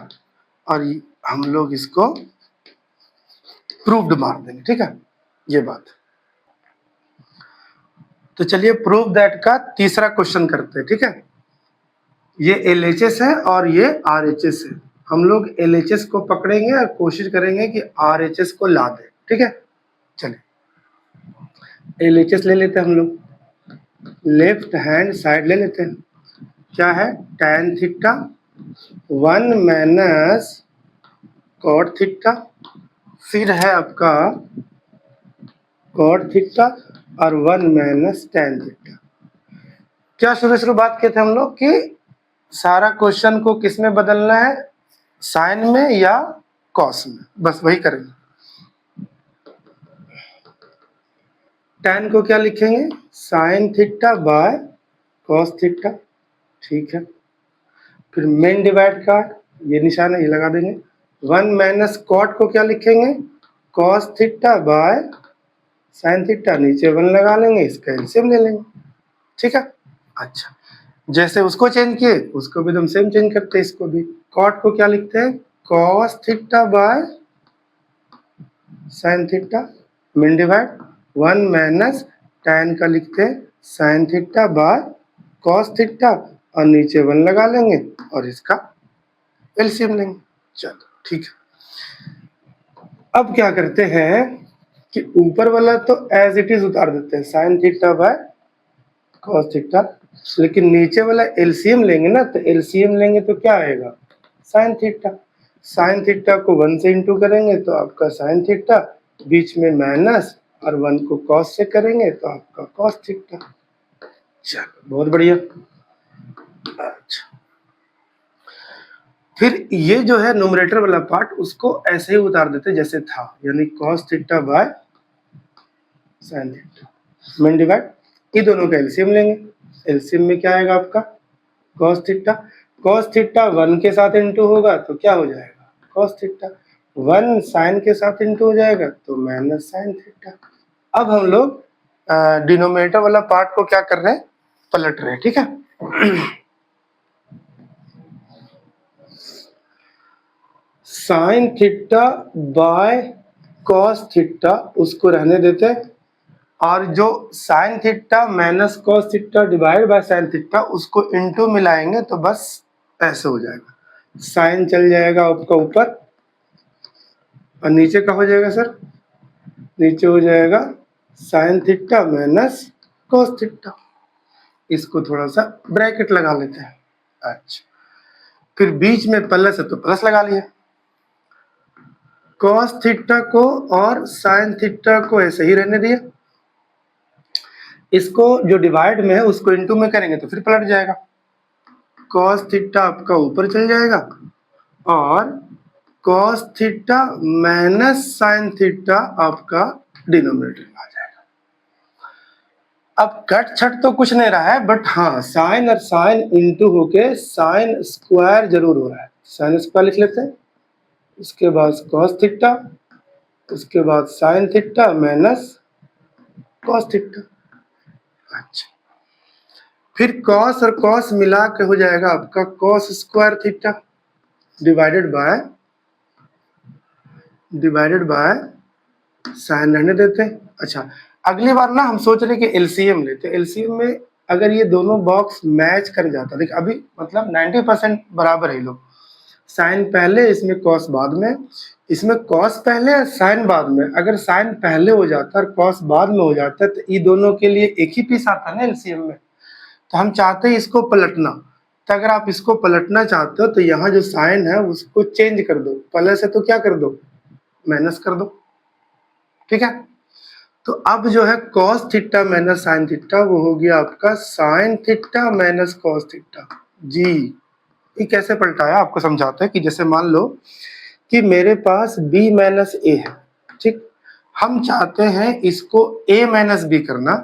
और हम लोग इसको प्रूव्ड मार देंगे, ठीक है, ये बात। तो चलिए प्रूव दैट का तीसरा क्वेश्चन करते हैं, ठीक है। ये LHS है और ये RHS है। हम लोग LHS को पकड़ेंगे और कोशिश करेंगे कि RHS को ला दें, ठीक है। चलिए LHS ले लेते हैं हम लोग, लेफ्ट हैंड साइड ले लेते हैं। क्या है, tan theta 1 minus cot theta, फिर है आपका cot थीटा और 1 माइनस tan थीटा। क्या शुरू बात किए थे हम लोग कि सारा क्वेश्चन को किस में बदलना है, साइन में या कॉस में, बस वही करेंगे। tan को क्या लिखेंगे, sine theta by cos theta, ठीक है। फिर मेन डिवाइड का ये निशान है, ये लगा देंगे। 1 माइनस कॉट को क्या लिखेंगे, cos theta by sine theta, नीचे 1 लगा लेंगे, इसका एलसीएम ले लेंगे, ठीक है। अच्छा, जैसे उसको चेंज किए उसको भी हम सेम चेंज करते हैं, इसको भी। कॉट को क्या लिखते हैं, cos theta by sine theta, main divide 1 minus tan का लिखते हैं sine theta by cos theta, और नीचे 1 लगा लेंगे और इसका एलसीएम लेंगे। चलो ठीक है। अब क्या करते हैं कि ऊपर वाला तो एज इट इज उतार देते हैं, sine theta by cos theta, लेकिन नीचे वाला एलसीएम लेंगे ना, तो एलसीएम लेंगे तो क्या आएगा, साइन थीटा। साइन थीटा को 1 से इंटू करेंगे तो आपका साइन थीटा, बीच में माइनस, और 1 को कॉस से करेंगे तो आपका कॉस थीटा। चलो बहुत बढ़िया। अच्छा, फिर ये जो है न्यूमरेटर वाला पार्ट उसको ऐसे ही उतार देते जैसे था, यानी cos theta by sine theta, main divide, ये दोनों का एलसीएम लेंगे। एलसीएम में क्या आएगा आपका, कॉस थीटा। कॉस थीटा 1 के साथ इंटू होगा तो क्या हो जाएगा, कॉस थीटा। 1 साइन के साथ इंटू हो जाएगा तो माइनस साइन थीटा। अब हम लोग डिनोमिनेटर वाला पार्ट को क्या कर रहे हैं, पलट रहे हैं, ठीक है। Sine theta by cos theta उसको रहने देते, और जो sign theta minus cos theta divide by sine theta उसको इनटू मिलाएंगे तो बस ऐसे हो जाएगा, साइन चल जाएगा आपका ऊपर और नीचे का हो जाएगा सर, नीचे हो जाएगा sign theta minus cos theta. इसको थोड़ा सा ब्रैकेट लगा लेते हैं। अच्छा, फिर बीच में प्लस है तो प्लस लगा लिए, कॉस थीटा को और साइन थीटा को ऐसे ही रहने दिए, इसको जो डिवाइड में है उसको इनटू में करेंगे तो फिर पलट जाएगा, कॉस थीटा आपका ऊपर चल जाएगा और cos theta minus sine theta आपका डिनोमिनेटर में आ जाएगा। अब कट छट तो कुछ नहीं रहा है, बट हाँ साइन और साइन इनटू होके साइन स्क्वायर जरूर हो रहा है, साइन स्क्वायर लिख लेते हैं, उसके बाद कॉस थीटा, उसके बाद sign theta minus cos theta. अच्छा, फिर कॉस और कॉस मिला के हो जाएगा आपका cos square theta divided by sine रहने देते हैं। अच्छा, अगली बार ना हम सोच रहे कि एलसीएम लेते हैं, एलसीएम में अगर ये दोनों बॉक्स मैच कर जाता, देखिए अभी मतलब 90% बराबर है लोग, साइन पहले इसमें कॉस बाद में, इसमें कॉस पहले साइन बाद में, अगर साइन पहले हो जाता और कॉस बाद में हो जाता तो ये दोनों के लिए एक ही पीस आता ना एलसीएम में, तो हम चाहते हैं इसको पलटना, तो अगर आप इसको पलटना चाहते हो तो यहाँ जो साइन है उसको चेंज कर दो, प्लस है तो क्या कर दो माइनस कर दो, ठीक है। तो अब जो है cos theta minus sine theta वो हो गया आपका sine theta minus cos theta. जी, ये कैसे पलटाया आपको समझाते हैं कि जैसे मान लो कि मेरे पास b माइनस ए है, ठीक, हम चाहते हैं इसको a माइनस बी करना,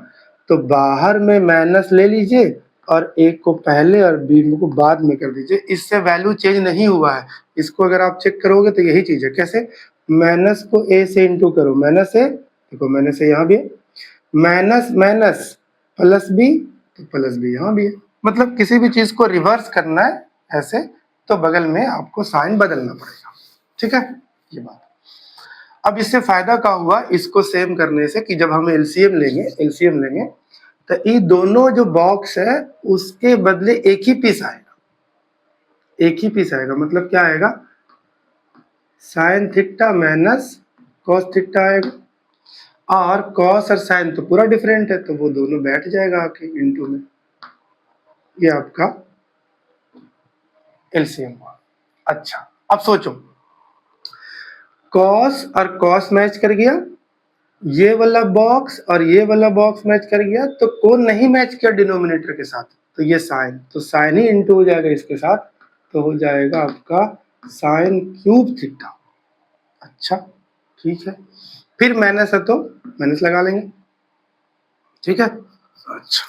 तो बाहर में माइनस ले लीजिए और a को पहले और b को बाद में कर दीजिए, इससे वैल्यू चेंज नहीं हुआ है। इसको अगर आप चेक करोगे तो यही चीज है, कैसे माइनस को a से इंटू करो, माइनस a, देखो माइनस a यहाँ भी है, माइनस माइनस प्लस b तो प्लस b यहाँ भी है, मतलब किसी भी चीज को रिवर्स करना है ऐसे तो बगल में आपको साइन बदलना पड़ेगा, ठीक है ये बात। अब इससे फायदा क्या हुआ इसको सेम करने से कि जब हम एलसीएम लेंगे तो ये दोनों जो बॉक्स है उसके बदले एक ही पीस आएगा, एक ही पीस आएगा, मतलब क्या आएगा sign theta minus cos theta आएगा, और कॉस और साइन तो पूरा डिफरेंट है तो वो दोनों बैठ जाएगा आके इनटू में, ये आपका एलसीएम हुआ। अच्छा, अब सोचो कॉस और कॉस मैच कर गया, ये वाला बॉक्स और ये वाला बॉक्स मैच कर गया, तो कौन नहीं मैच किया डिनोमिनेटर के साथ, तो ये साइन, तो साइन ही इनटू हो जाएगा इसके साथ, तो हो जाएगा आपका साइन क्यूब थीटा। अच्छा ठीक है, फिर माइनस है तो माइनस लगा लेंगे, ठीक है। अच्छा,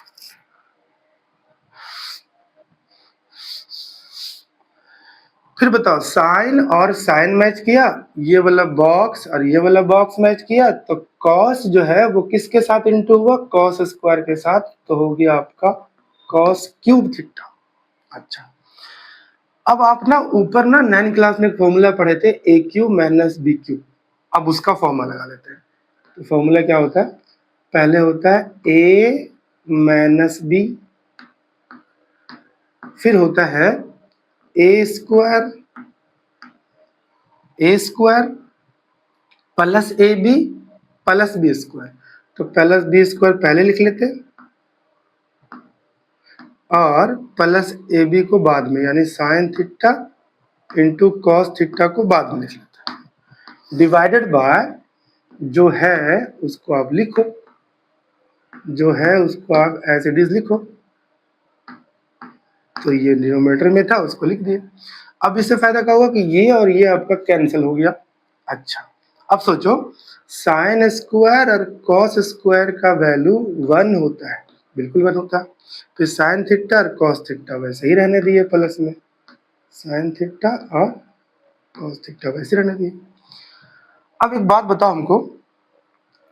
फिर बताओ साइन और साइन मैच किया, ये वाला बॉक्स और ये वाला बॉक्स मैच किया, तो कॉस जो है वो किसके साथ इनटू हुआ, कॉस स्क्वायर के साथ, तो हो गया आपका कॉस क्यूब थीटा। अच्छा, अब आप ना ऊपर ना 9th क्लास में एक फॉर्मूला पढ़े थे ए क्यू माइनस बी क्यू, अब उसका फॉर्मूला लगा लेते हैं। तो फॉर्मूला क्या होता है, पहले होता है ए माइनस बी, फिर होता है A square plus A B plus B square, तो प्लस बी स्क्वायर पहले लिख लेते हैं और प्लस ए बी को बाद में, यानी sine theta into cos theta को बाद में लिख लेते हैं, डिवाइडेड बाय जो है उसको आप लिखो, जो है उसको आप एज इट इज लिखो, तो ये डिनोमिनेटर में था उसको लिख दिया। अब इससे फायदा क्या हुआ कि ये और ये आपका कैंसिल हो गया। अच्छा, अब सोचो साइन स्क्वायर और कॉस स्क्वायर का वैल्यू 1 होता है, बिल्कुल 1 होता है, फिर साइन थीटा और कॉस थीटा वैसे ही रहने दिए प्लस में, साइन थीटा और कॉस थीटा वैसे रहने दिए। अब एक बात बताओ हमको,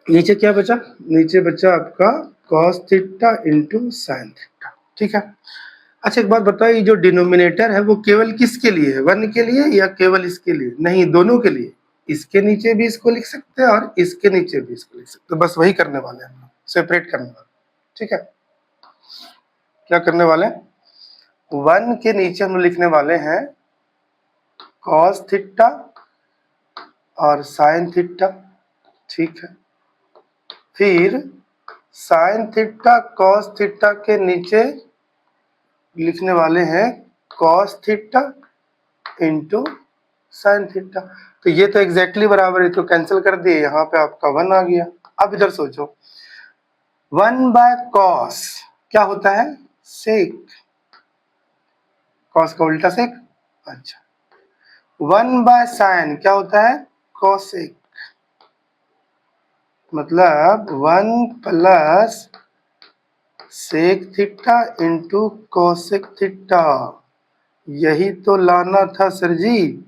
नीचे क्या बचा, नीचे बचा आपका cos theta into sine theta, ठीक है। अच्छा एक बात बताओ, ये जो डिनोमिनेटर है वो केवल किसके लिए है, 1 के लिए या केवल इसके लिए, नहीं दोनों के लिए, इसके नीचे भी इसको लिख सकते हैं और इसके नीचे भी इसको लिख सकते हैं, बस वही करने वाले हैं हम लोग, सेपरेट करने वाले, ठीक है। क्या करने वाले हैं, 1 के नीचे हम लिखने वाले हैं कॉस थीटा और साइन थीटा, ठीक है। फिर साइन थीटा कॉस थीटा के नीचे लिखने वाले हैं cos theta into sine theta. तो ये तो एग्जैक्टली बराबर है, तो कैंसिल कर दिए, यहाँ पे आपका 1 आ गया। अब इधर सोचो, 1/cos क्या होता है, सेक, कॉस का उल्टा सेक। अच्छा, 1/sin क्या होता है, कॉसेक, मतलब 1 plus sec theta into cosec theta. यही तो लाना था सर जी।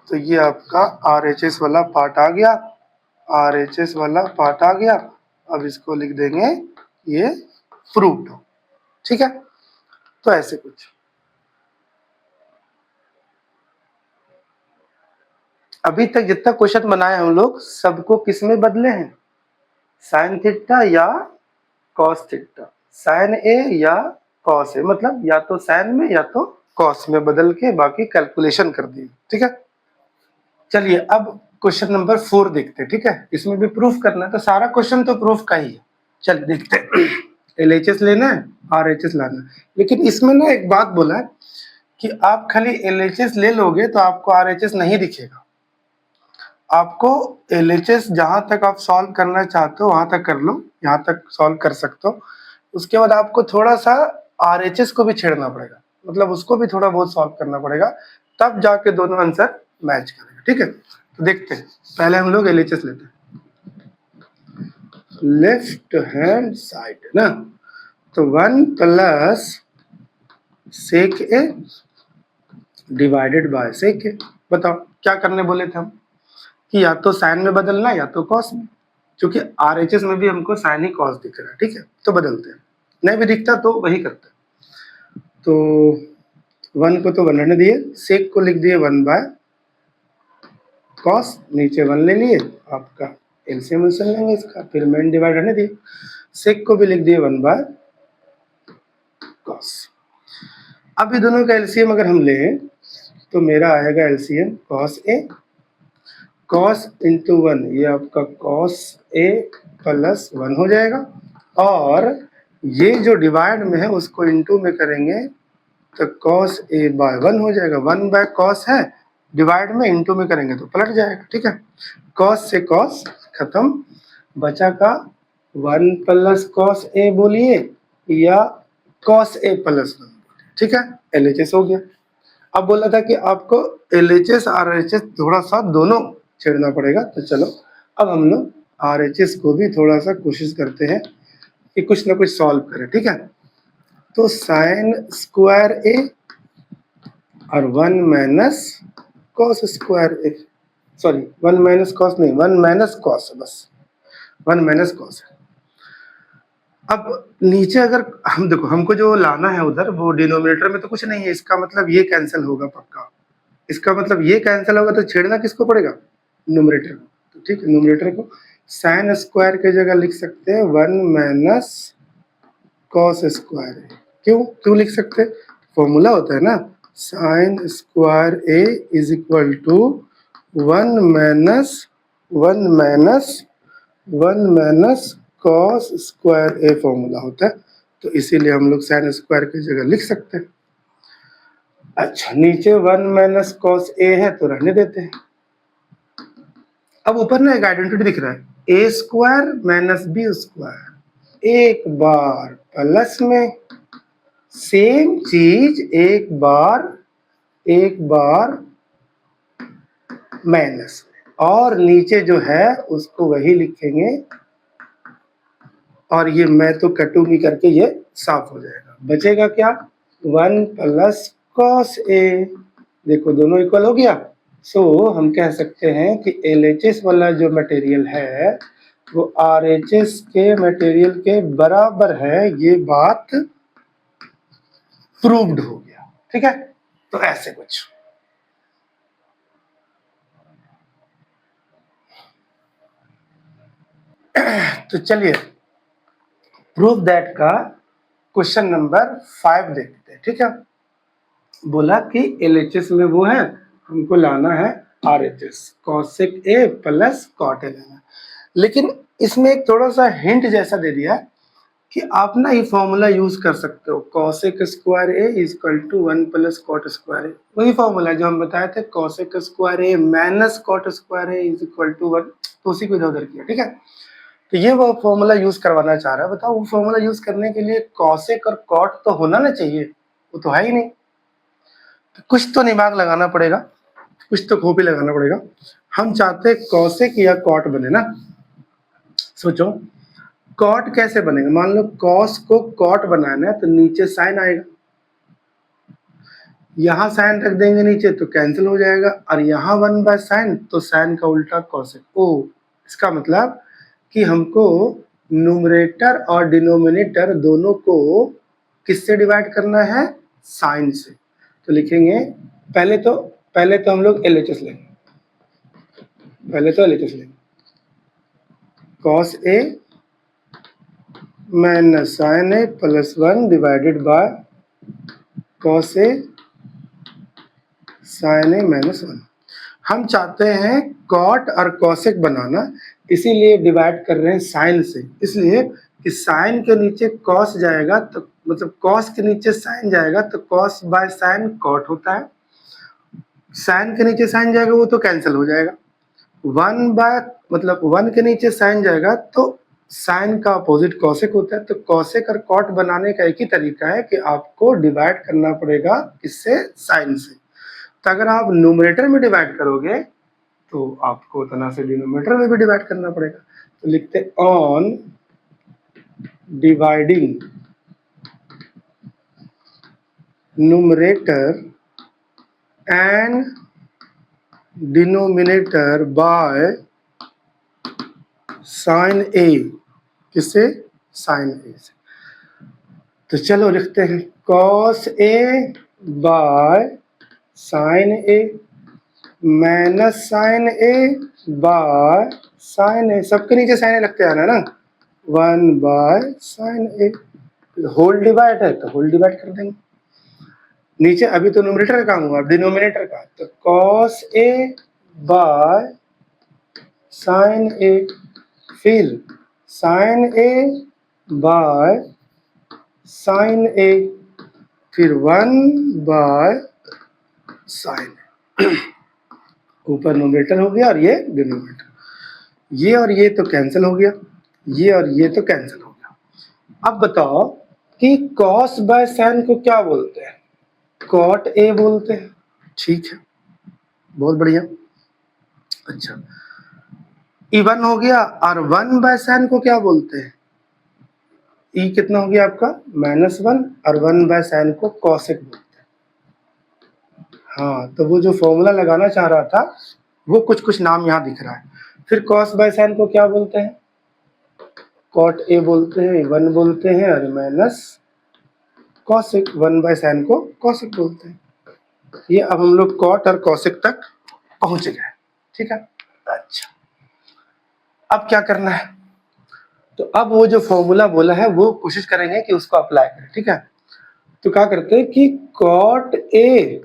तो ये आपका RHS वाला पार्ट आ गया, RHS वाला पार्ट आ गया। अब इसको लिख देंगे ये प्रूव्ड, ठीक है। तो ऐसे कुछ। अभी तक जितना क्वेश्चन बनाए हम लोग सबको किस में बदले हैं, साइन थीटा या कॉस थीटा, साइन ए या कॉस ए, मतलब या तो साइन में या तो कॉस में बदल के बाकी कैलकुलेशन कर दी, ठीक है। चलिए अब क्वेश्चन नंबर 4 देखते हैं, ठीक है। इसमें भी प्रूफ करना है, तो सारा क्वेश्चन तो प्रूफ का ही है। चलिए देखते हैं। LHS लेना है, RHS लाना है, लेकिन इसमें ना एक बात बोला है कि आप खाली LHS ले लोगे तो आपको RHS नहीं दिखेगा। आपको LHS जहां तक आप सॉल्व करना चाहते हो वहां तक कर लो, यहाँ तक सॉल्व कर सकते हो। उसके बाद आपको थोड़ा सा RHS को भी छेड़ना पड़ेगा, मतलब उसको भी थोड़ा बहुत सॉल्व करना पड़ेगा, तब जाके दोनों आंसर मैच करेगा, ठीक है। तो देखते हैं, पहले हम लोग LHS लेते हैं, लेफ्ट हैंड साइड ना। तो 1 plus sec A divided by sec A. बताओ क्या करने बोले थे हम, कि या तो साइन में बदलना या तो कॉस में, क्योंकि RHS में भी हमको साइन ही कॉस दिख रहा है, ठीक है। तो बदलते हैं, नहीं भी दिखता तो वही करते हैं। तो 1 को तो 1 रहने दिए, सेक को लिख दिए 1/cos, नीचे 1 ले लिए, आपका एलसीएम लेंगे इसका, फिर मेन डिवाइड रहने दिए, सेक को भी लिख दिए 1/cos। अब ये दोनों का एलसीएम अगर हम लें तो मेरा आएगा LCM cos A cos into 1, ये आपका cos A प्लस 1 हो जाएगा, और ये जो डिवाइड में है उसको इंटू में करेंगे तो cos A बाय 1 हो जाएगा। 1/cos है, डिवाइड में इंटू में करेंगे तो पलट जाएगा, ठीक है। cos से cos खत्म, बचा का 1 प्लस cos A बोलिए या cos A प्लस 1, ठीक है। LHS हो गया। अब बोला था कि आपको LHS RHS थोड़ा सा दोनों छेड़ना पड़ेगा, तो चलो अब हम लोग RHS को भी थोड़ा सा कोशिश करते हैं कि कुछ ना कुछ सॉल्व करें, ठीक है। तो साइन स्क्वायर ए और 1 माइनस कॉस स्क्वायर ए, सॉरी 1 माइनस कॉस नहीं, 1 माइनस कॉस, बस 1 माइनस कॉस है। अब नीचे अगर हम देखो, हमको जो लाना है उधर वो डिनोमिनेटर में तो कुछ नहीं है, इसका मतलब ये कैंसिल होगा पक्का, इसका मतलब ये कैंसिल होगा, तो छेड़ना किसको पड़ेगा, नुमरेटर को। तो ठीक है, नुमरेटर को साइन स्क्वायर की जगह लिख सकते हैं 1 माइनस कॉस स्क्वायर ए। क्यों लिख सकते हैं, फॉर्मूला होता है ना, sine square a is equal to 1 minus cos square a formula होता है, तो इसीलिए हम लोग साइन स्क्वायर की जगह लिख सकते हैं। अच्छा, नीचे 1 माइनस कॉस ए है तो रहने देते हैं। अब ऊपर ना एक आइडेंटिटी दिख रहा है, A square minus B square, एक बार प्लस में, सेम चीज एक बार माइनस में, और नीचे जो है उसको वही लिखेंगे, और ये मैं तो कटूंगी करके ये साफ हो जाएगा। बचेगा क्या, 1 प्लस कॉस ए, देखो दोनों इक्वल हो गया। सो हम कह सकते हैं कि LHS वाला जो मटेरियल है वो RHS के मटेरियल के बराबर है, ये बात प्रूव्ड हो गया, ठीक है। तो ऐसे कुछ। तो चलिए प्रूफ दैट का क्वेश्चन नंबर 5 देखते हैं। ठीक है, बोला कि LHS में वो है, हमको लाना है RHS, cosec A plus cot A लेना। लेकिन इसमें एक थोड़ा सा हिंट जैसा दे दिया है कि आप ना ये फॉर्मूला यूज कर सकते हो, cosec square A is equal to 1 plus cot square A। वही फॉर्मूला जो हम बताए थे, cosec square A minus cot square A is equal to 1, तो उसी को इधर उधर किया। ठीक है, तो ये वो फॉर्मूला यूज करवाना चाह रहा है। बताओ, वो फॉर्मूला यूज करने के लिए cosec और cot तो होना ना चाहिए, वो तो है ही नहीं। तो कुछ तो दिमाग लगाना पड़ेगा, कुछ तो कॉपी लगाना पड़ेगा। हम चाहते हैं cosec या cot बने ना। सोचो कॉट कैसे बनेगा, मान लो कॉस को कॉट बनाना है तो नीचे साइन आएगा, यहाँ साइन रख देंगे नीचे तो कैंसिल हो जाएगा, और यहाँ 1 बाय साइन तो साइन का उल्टा कॉसेक। ओ, इसका मतलब कि हमको न्यूमरेटर और डिनोमिनेटर दोनों को किससे डिवाइड करना है, साइन से। तो लिखेंगे पहले तो हम लोग LHS लेंगे, cos A minus sine A plus 1 divided by cos A sine A minus 1। हम चाहते हैं कॉट और कॉसेक बनाना, इसीलिए डिवाइड कर रहे हैं साइन से, इसलिए कि साइन के नीचे कॉस जाएगा तो मतलब कॉस के नीचे साइन जाएगा तो कॉस बाय साइन कॉट होता है, साइन के नीचे साइन जाएगा वो तो कैंसिल हो जाएगा, 1 बाय मतलब 1 के नीचे साइन जाएगा तो साइन का अपोजिट कॉसेक होता है। तो कॉसेक और कॉट बनाने का एक ही तरीका है कि आपको डिवाइड करना पड़ेगा किससे, साइन से। तो अगर आप न्यूमरेटर में डिवाइड करोगे तो आपको उतना से डिनोमिनेटर में भी डिवाइड करना पड़ेगा। तो लिखते on dividing numerator and denominator by sine A, किससे, साइन ए से। तो चलो लिखते हैं cos A by sine A minus sine A by sine A, सबके नीचे साइन ए लगते आना ना, 1 by sine A. Whole divide है तो होल डिवाइड कर देंगे, नीचे अभी तो न्यूमरेटर का काम हुआ, अब डिनोमिनेटर का, तो कॉस ए बाय साइन ए, फिर साइन ए बाय साइन ए, फिर 1 बाय साइन ए। ऊपर न्यूमरेटर हो गया और ये डिनोमिनेटर, ये और ये तो कैंसिल हो गया, ये और ये तो कैंसिल हो गया। अब बताओ कि कॉस बाय साइन को क्या बोलते हैं, कॉट ए बोलते हैं। ठीक है, बहुत बढ़िया। अच्छा, इवन हो गया, और 1 बाय साइन को क्या बोलते हैं, ई कितना हो गया आपका -1, और 1 बाय साइन को कॉसेक बोलते हैं। हाँ, तो वो जो फॉर्मूला लगाना चाह रहा था वो कुछ कुछ नाम यहाँ दिख रहा है। फिर कॉस बाय साइन को क्या बोलते हैं, कॉट ए बोलते हैं, 1 बोलते हैं, और माइनस कॉसेक, 1 बाय साइन को कॉसेक बोलते हैं। ये अब हम लोग कॉट और कॉसेक तक पहुंच गए। ठीक है, अच्छा अब क्या करना है, तो अब वो जो फॉर्मूला बोला है वो कोशिश करेंगे कि उसको अप्लाई करें। ठीक है, तो क्या करते हैं कि कॉट ए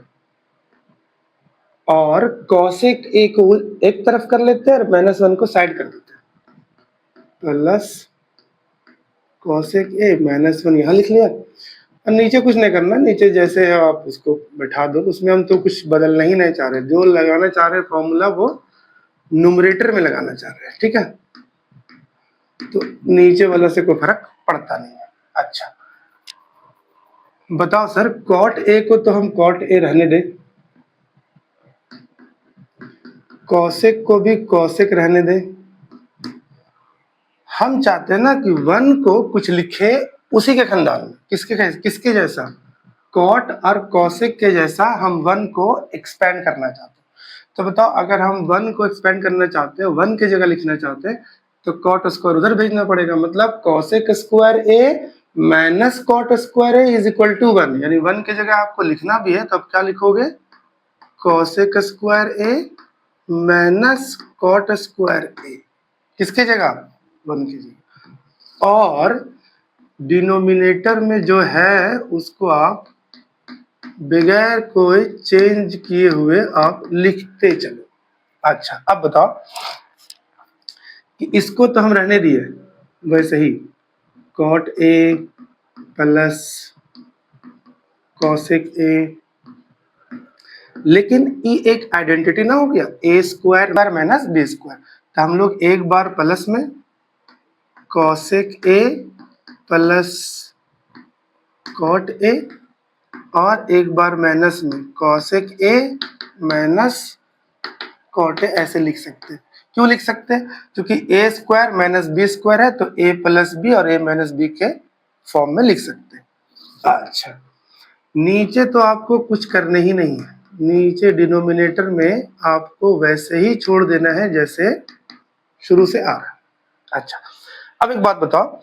और कॉसेक ए को एक तरफ कर लेते हैं और -1 को साइड कर देते हैं, प्लस कॉसेक ए -1 यहाँ लिख लिया। और नीचे कुछ नहीं करना, नीचे जैसे है आप उसको बैठा दो, उसमें हम तो कुछ बदलना ही नहीं चाह रहे, जो लगाना चाह रहे फॉर्मूला वो न्यूमरेटर में लगाना चाह रहे हैं। ठीक है, तो नीचे वाला से कोई फर्क पड़ता नहीं है। अच्छा बताओ सर, कॉट ए को तो हम कॉट ए रहने दें, कॉसेक को भी कॉसेक रहने दें, हम चाहते हैं ना कि 1 को कुछ लिखे उसी के खानदान में, किसके जैसा, कॉट और कॉसेक के जैसा हम 1 को एक्सपेंड करना चाहते हैं। तो बताओ, अगर हम 1 को एक्सपेंड करना चाहते हैं, 1 की जगह लिखना चाहते हैं, तो कॉट स्क्वायर उधर भेजना पड़ेगा, मतलब cosec square a minus cot square a is equal to 1, यानी 1 की जगह आपको लिखना भी है तो आप क्या लिखोगे, cosec square a minus cot square ए, किसके जगह, 1 की जगह। और डिनोमिनेटर में जो है उसको आप बगैर कोई चेंज किए हुए आप लिखते चलो। अच्छा, अब बताओ कि इसको तो हम रहने दिए वैसे ही, cot A plus cosec A, लेकिन ये एक आइडेंटिटी ना हो गया, ए स्क्वायर बार माइनस बी स्क्वायर, तो हम लोग एक बार प्लस में cosec A plus cot A और एक बार माइनस में cosec A minus cot A ऐसे लिख सकते हैं। क्यों लिख सकते हैं? क्योंकि A square minus B square है, तो ए प्लस बी और ए माइनस बी के फॉर्म में लिख सकते हैं। अच्छा, नीचे तो आपको कुछ करने ही नहीं है, नीचे डिनोमिनेटर में आपको वैसे ही छोड़ देना है जैसे शुरू से आ रहा है। अच्छा, अब एक बात बताओ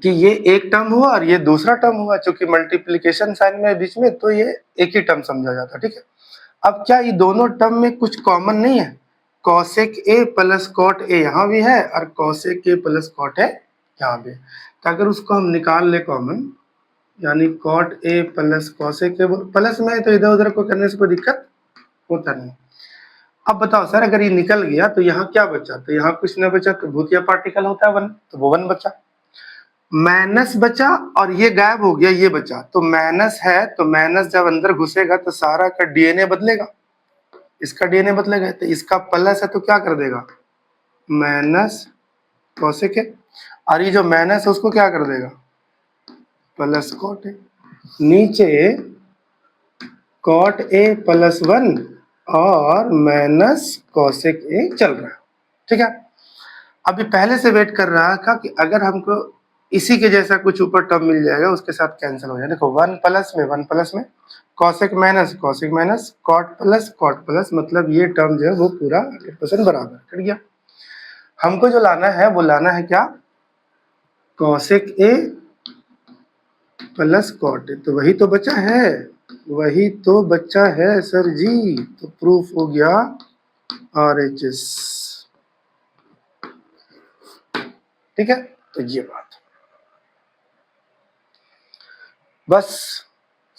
कि ये एक टर्म हुआ और ये दूसरा टर्म हुआ, क्योंकि मल्टीप्लिकेशन साइन में बीच में, तो ये एक ही टर्म समझा जाता है, ठीक है। अब क्या ये दोनों टर्म में कुछ कॉमन नहीं है? Cosec A plus cot a यहाँ भी है और cosec A plus cot a यहाँ भी है, तो अगर उसको हम निकाल ले कॉमन, यानी कॉट ए प्लस कॉसेक ए, प्लस में है तो इधर उधर को करने से कोई दिक्कत होता नहीं। अब बताओ सर, अगर ये निकल गया तो यहाँ क्या बचा? तो यहाँ कुछ नहीं बचा, तो भूतिया पार्टिकल होता है 1, तो वो 1 बचा। माइनस बचा और ये गायब हो गया, ये बचा। तो माइनस है, तो माइनस जब अंदर घुसेगा तो सारा का डीएनए बदलेगा, इसका डीएनए बदलेगा, तो इसका प्लस है तो क्या कर देगा? माइनस कॉसेक है, और ये जो माइनस है उसको क्या कर देगा? प्लस कॉट है। नीचे कॉट ए प्लस 1 और माइनस कॉसेक ए चल रहा है, ठीक है। अभी पहले से वेट कर रहा था कि अगर हमको इसी के जैसा कुछ ऊपर टर्म मिल जाएगा उसके साथ कैंसिल हो जाए। देखो 1 प्लस में कॉसेक माइनस कॉट प्लस, मतलब ये टर्म जो है वो पूरा 100% बराबर कर गया। हमको जो लाना है वो लाना है क्या? Cosec A plus cot a, तो वही तो बचा है, वही तो बच्चा है सर जी। तो प्रूफ हो गया RHS, ठीक है। तो ये बात बस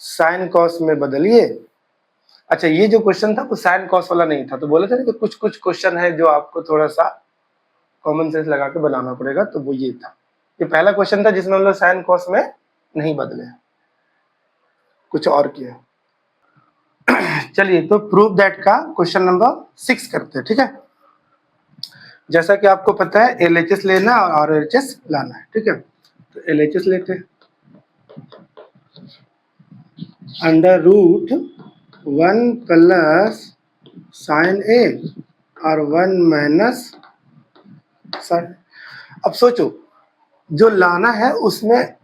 साइन कॉस में बदलिए। अच्छा, ये जो क्वेश्चन था वो साइन कॉस वाला नहीं था, तो बोले थे ना कि कुछ कुछ क्वेश्चन है जो आपको थोड़ा सा कॉमन सेंस लगा के बनाना पड़ेगा, तो वो ये था। ये पहला क्वेश्चन था जिसमें हम लोग साइन कॉस में नहीं बदले, कुछ और किया। चलिए, तो प्रूव दैट का क्वेश्चन नंबर 6 करते हैं, ठीक है। जैसा कि आपको पता है LHS लेना और RHS लाना है, ठीक है। तो LHS लेते हैं, अंडर रूट 1 प्लस साइन ए और 1 माइनस साइन। अब सोचो, जो लाना है उसमें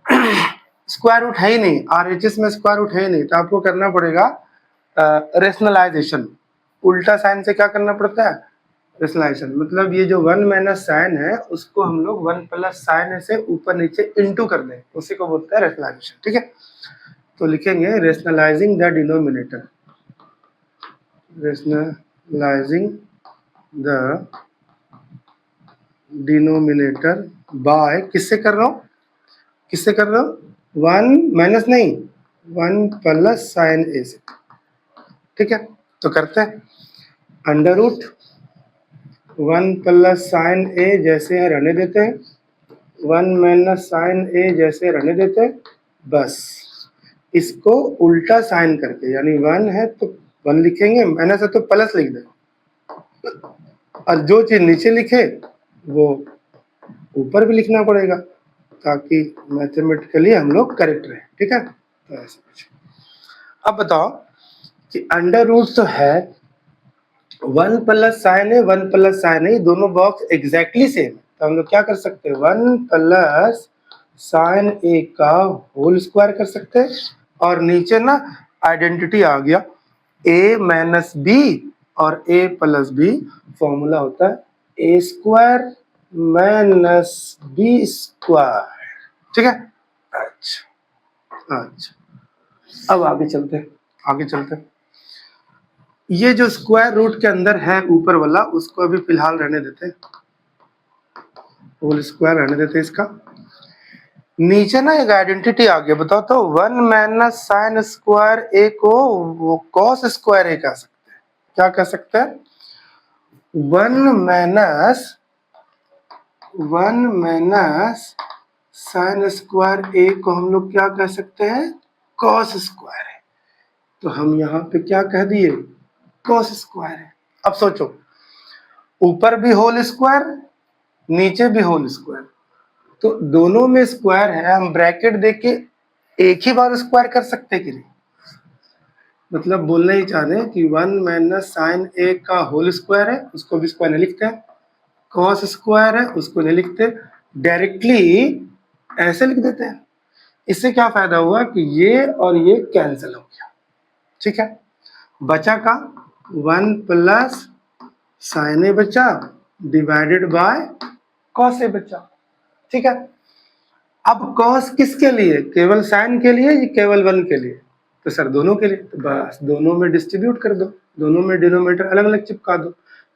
स्क्वायर रूट है ही नहीं, RHS में स्क्वायर रूट है ही नहीं, तो आपको करना पड़ेगा रेशनलाइजेशन। उल्टा साइन से क्या करना पड़ता है? रेशनलाइजेशन। मतलब ये जो 1 माइनस साइन है उसको हम लोग 1 प्लस साइन से ऊपर नीचे इंटू कर दें, उसी को बोलते हैं रेशनलाइजेशन, ठीक है। तो लिखेंगे rationalising the denominator, rationalising the denominator by, किससे कर रहा हूँ? किससे कर रहा हूँ? 1 माइनस नहीं, 1 प्लस साइन ए से, ठीक है। तो करते हैं, अंडर रूट 1 प्लस साइन ए जैसे है रहने देते हैं, 1 माइनस साइन ए जैसे रहने देते हैं, बस इसको उल्टा साइन करके, यानी 1 है तो 1 लिखेंगे, माइनस है तो प्लस लिख दें, और जो चीज नीचे लिखे वो ऊपर भी लिखना पड़ेगा ताकि मैथमेटिकली हम लोग करेक्ट रहे, ठीक है। तो ऐसा कुछ। अब बताओ कि अंडर रूट तो है, 1 प्लस साइन है, 1 प्लस साइन है, दोनों बॉक्स एग्जैक्टली सेम, तो हम लोग क्या कर सकते हैं? 1 प्लस साइन ए का होल स्क्वायर कर सकते हैं, और नीचे ना आइडेंटिटी आ गया, ए माइनस बी और ए प्लस बी, फॉर्मूला होता है A square minus B square, ठीक है। अच्छा, अब आगे चलते हैं। ये जो स्क्वायर रूट के अंदर है ऊपर वाला, उसको अभी फिलहाल रहने देते हैं, होल स्क्वायर रहने देते हैं इसका। नीचे ना एक आइडेंटिटी आ गया, बताओ तो 1 माइनस साइन स्क्वायर ए को वो कॉस स्क्वायर ए कह सकते हैं। क्या कह सकते हैं? 1 माइनस साइन स्क्वायर ए को हम लोग क्या कह सकते हैं? कॉस स्क्वायर है। तो हम यहाँ पे क्या कह दिए? कॉस स्क्वायर है। अब सोचो, ऊपर भी होल स्क्वायर, नीचे भी होल स्क्वायर, तो दोनों में स्क्वायर है, हम ब्रैकेट देके एक ही बार स्क्वायर कर सकते कि नहीं? मतलब बोलना ही चाह रहे हैं कि 1 माइनस साइन ए का होल स्क्वायर है, उसको भी स्क्वायर नहीं लिखते हैं, कॉस स्क्वायर है उसको नहीं लिखते, डायरेक्टली ऐसे लिख देते हैं। इससे क्या फायदा हुआ कि ये और ये कैंसिल हो गया, ठीक है। बचा का 1 प्लस साइन ए बचा डिवाइडेड बाय कॉस ए बचा, ठीक है। अब कॉस किसके लिए? केवल साइन के लिए या केवल 1 के लिए? तो सर दोनों के लिए, तो बस दोनों में डिस्ट्रीब्यूट कर दो, दोनों में डिनोमिनेटर अलग अलग चिपका दो,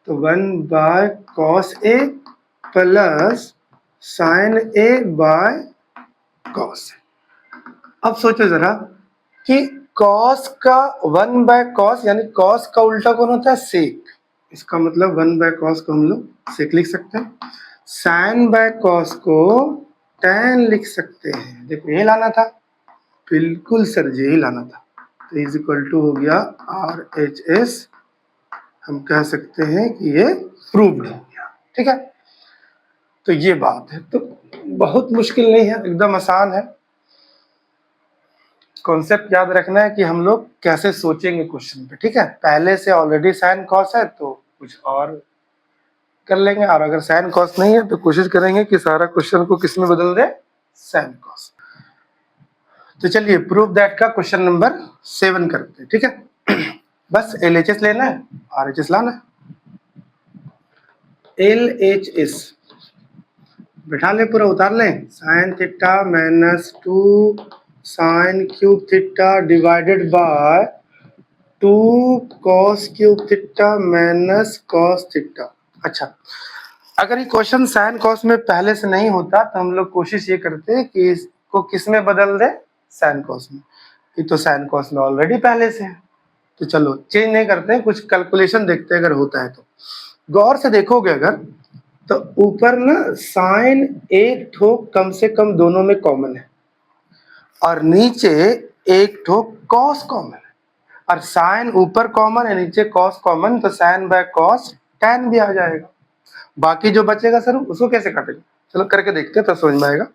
तो 1 bye cos A plus sign A by cos. अब सोचो जरा कि कॉस का 1 बाय कॉस, यानी कॉस का उल्टा कौन होता है? सेक। इसका मतलब 1 बाय कॉस को हम लोग सेक लिख सकते हैं, साइन बाय कॉस को tan लिख सकते हैं। देखो ये लाना था, बिल्कुल सर जी यही लाना था। तो इज इक्वल टू हो गया RHS, हम कह सकते हैं कि ये प्रूव्ड हो गया, ठीक है। तो ये बात है, तो बहुत मुश्किल नहीं है, एकदम आसान है। कॉन्सेप्ट याद रखना है कि हम लोग कैसे सोचेंगे क्वेश्चन पे, ठीक है। पहले से ऑलरेडी साइन कॉस है तो कुछ और कर लेंगे, और अगर साइन कॉस नहीं है तो कोशिश करेंगे कि सारा क्वेश्चन को किस में बदल दे? Sine cos. तो चलिए प्रूव दैट का क्वेश्चन नंबर 7 करते हैं, ठीक है। बस LHS लेना है, RHS लाना है। LHS बैठा ले, पूरा उतार ले, sign theta minus 2 sine cube theta divided by 2 cos cube theta minus cos theta. अच्छा, अगर ये क्वेश्चन साइन कॉस में पहले से नहीं होता तो हम लोग कोशिश ये करते कि इसको किस में बदल दे? साइन कॉस में। ये तो साइन कॉस में ऑलरेडी पहले से है, तो चलो चेंज नहीं करते, कुछ कैलकुलेशन देखते हैं अगर होता है तो। गौर से देखोगे अगर, तो ऊपर ना साइन एक ठो कम से कम दोनों में कॉमन है, और नीचे एक ठो कॉस कॉमन है, और साइन ऊपर कॉमन है नीचे कॉस कॉमन, तो साइन बाय कॉस tan भी आ जाएगा। बाकी जो बचेगा सर उसको कैसे काटेंगे? चलो करके देखते हैं तो समझ में आएगा।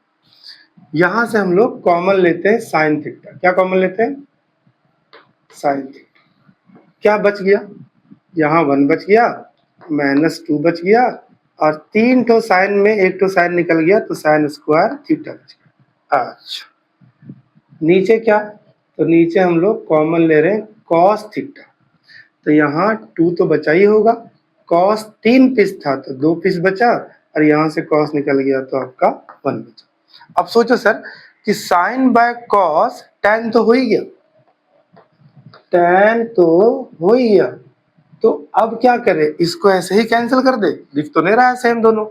यहां से हम लोग कॉमन लेते हैं साइन थीटा। क्या कॉमन लेते हैं? Sine theta. क्या बच गया? यहाँ 1 बच गया, -2 बच गया, और 3 ठो साइन में एक ठो साइन निकल गया, तो साइन स्क्वायर थीटा बच गया। अच्छा, नीचे क्या? तो नीचे हम लोग कॉमन ले रहे हैं कॉस थीटा, तो यहाँ 2 तो बचा ही होगा, कॉस 3 पीस था तो 2 पीस बचा, और यहाँ से कॉस निकल गया तो आपका 1 बचा। अब सोचो सर कि साइन बाय कॉस tan तो हो ही गया, tan तो हो ही गया, तो अब क्या करें? इसको ऐसे ही कैंसिल कर दे, दिख तो नहीं रहा है सेम दोनों,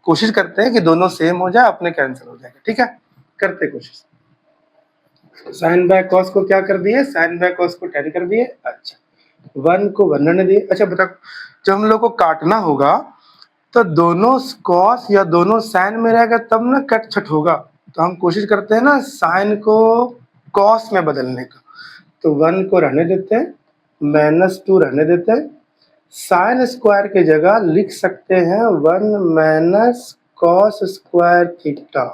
कोशिश करते हैं कि दोनों सेम हो जाए, अपने कैंसिल हो जाएगा, ठीक है। करते कोशिश। साइन बाय कॉस को क्या कर दिए? साइन बाय कॉस को tan कर दिए। अच्छा, 1 को 1 रहने दिए। अच्छा बता, जब हम लोग को काटना होगा तो दोनों कॉस या दोनों साइन में रहेगा तब ना कट छट होगा, तो हम कोशिश करते हैं ना साइन को कॉस में बदलने का, तो 1 को रहने देते हैं, -2 रहने देते हैं, साइन स्क्वायर की जगह लिख सकते हैं 1 माइनस कॉस स्क्वायर थीटा,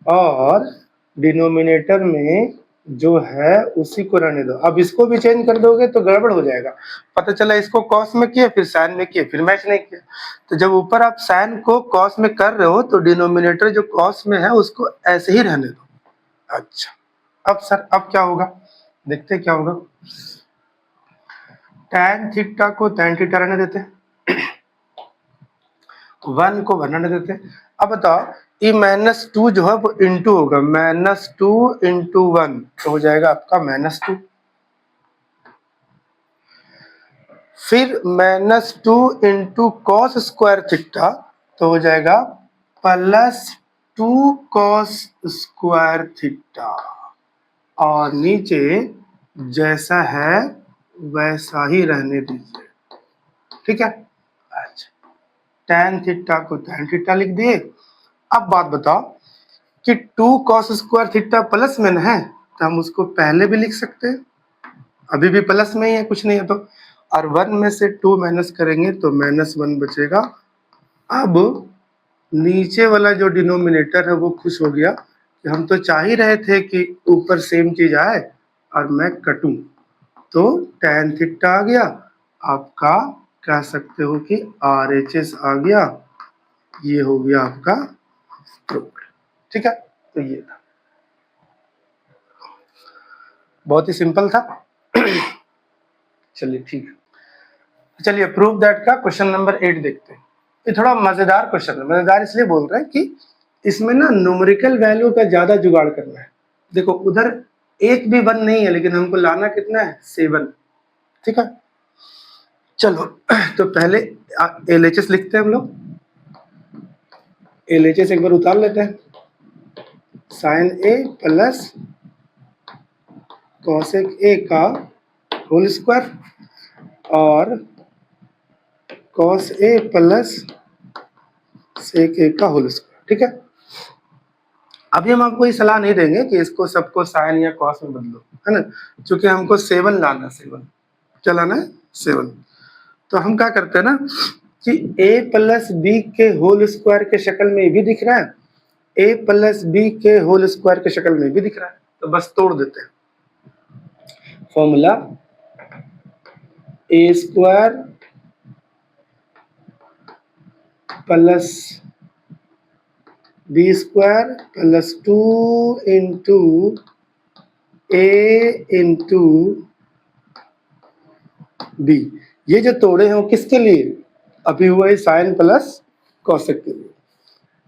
और डिनोमिनेटर में जो है उसी को रहने दो। अब इसको भी चेंज कर दोगे तो गड़बड़ हो जाएगा, पता चला इसको कॉस में किया फिर साइन में किया फिर मैच नहीं किया। तो जब ऊपर आप साइन को कॉस में कर रहे हो तो डिनोमिनेटर जो कॉस में है उसको ऐसे ही रहने दो। अच्छा, अब सर अब क्या होगा? देखते हैं क्या होगा। tan थीटा को tan थीटा रहने देते हैं, 1 को 1 रहने देते हैं। अब बताओ ये -2 जो है वो इंटू होगा, -2 इंटू 1 तो हो जाएगा आपका -2, फिर -2 इंटू कॉस स्क्वायर थीटा तो हो जाएगा +2 2 cos स्क्वायर थीटा, और नीचे जैसा है वैसा ही रहने दीजिए, ठीक है। अच्छा, tan थीटा को tan थीटा लिख दिए। अब बात बताओ कि 2 cos स्क्वायर थीटा प्लस में है, तो हम उसको पहले भी लिख सकते हैं, अभी भी प्लस में ही है, कुछ नहीं है तो। और 1 में से 2 माइनस करेंगे तो -1 बचेगा। अब नीचे वाला जो डिनोमिनेटर है वो खुश हो गया कि हम तो चाह ही रहे थे कि ऊपर सेम चीज आए और मैं कटूं, तो tan थीटा आ गया। आपका कह सकते हो कि RHS आ गया, ये हो गया आपका प्रूफ, ठीक है। तो ये था, बहुत ही सिंपल था। चलिए ठीक है, चलिए प्रूव दैट का क्वेश्चन नंबर 8 देखते हैं। ये थोड़ा मजेदार क्वेश्चन है, मजेदार इसलिए बोल रहे हैं कि इसमें ना न्यूमेरिकल वैल्यू का ज्यादा जुगाड़ करना है। देखो उधर एक भी 1 नहीं है, लेकिन हमको लाना कितना है, 7, ठीक है। चलो तो पहले LHS लिखते हैं हम लोग। LHS एक बार उतार लेते हैं, sine A plus cosec A का होल स्क्वायर और cos A plus sec A का होल स्क्वायर, ठीक है। अभी हम आपको ये सलाह नहीं देंगे कि इसको सबको साइन या कॉस में बदलो, है ना, क्योंकि हमको 7 लाना, 7 क्या लाना है, 7। तो हम क्या करते हैं ना कि a प्लस बी के होल स्क्वायर के शक्ल में भी दिख रहा है, a प्लस बी के होल स्क्वायर के शक्ल में भी दिख रहा है, तो बस तोड़ देते हैं formula a square plus B square plus 2 into A into B. ये जो तोड़े हैं वो किसके लिए, अभी हुआ है साइन प्लस कॉसेक के लिए।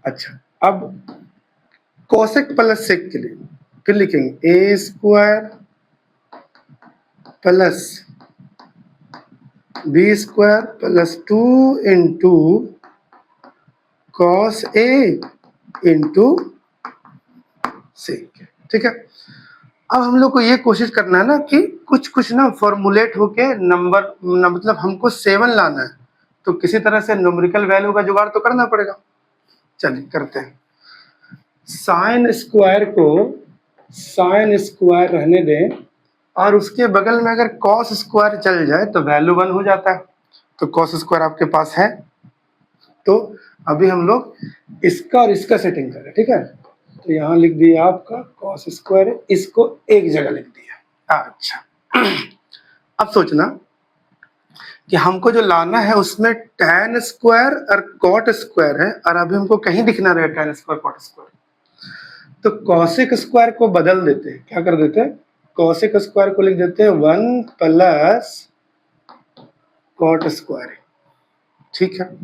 अच्छा, अब कॉसेक प्लस सेक के लिए फिर लिखेंगे A square plus B square plus 2 into cos A into sec, ठीक है। अब हम लोग को ये कोशिश करना है ना कि कुछ कुछ ना फॉर्मुलेट होके नंबर मतलब हमको 7 लाना है, तो किसी तरह से न्यूमेरिकल वैल्यू का जुगाड़ तो करना पड़ेगा। चलिए करते हैं। साइन स्क्वायर को साइन स्क्वायर रहने दें और उसके बगल में अगर कॉस स्क्वायर चल जाए तो वैल्यू 1 हो जाता है। तो कॉस स्क्वायर आपके पास है, तो अभी हम लोग इसका और इसका सेटिंग करें, ठीक है। तो यहाँ लिख दिया आपका कॉस स्क्वायर, इसको एक जगह लिख दिया। अच्छा अब सोचना कि हमको जो लाना है उसमें tan स्क्वायर और cot स्क्वायर है, और अभी हमको कहीं दिखना रहे tan स्क्वायर cot स्क्वायर, तो कॉसिक स्क्वायर को बदल देते हैं। क्या कर देते हैं, कॉसिक स्क्वायर को लिख देते हैं 1 प्लस कॉट स्क्वायर, ठीक है।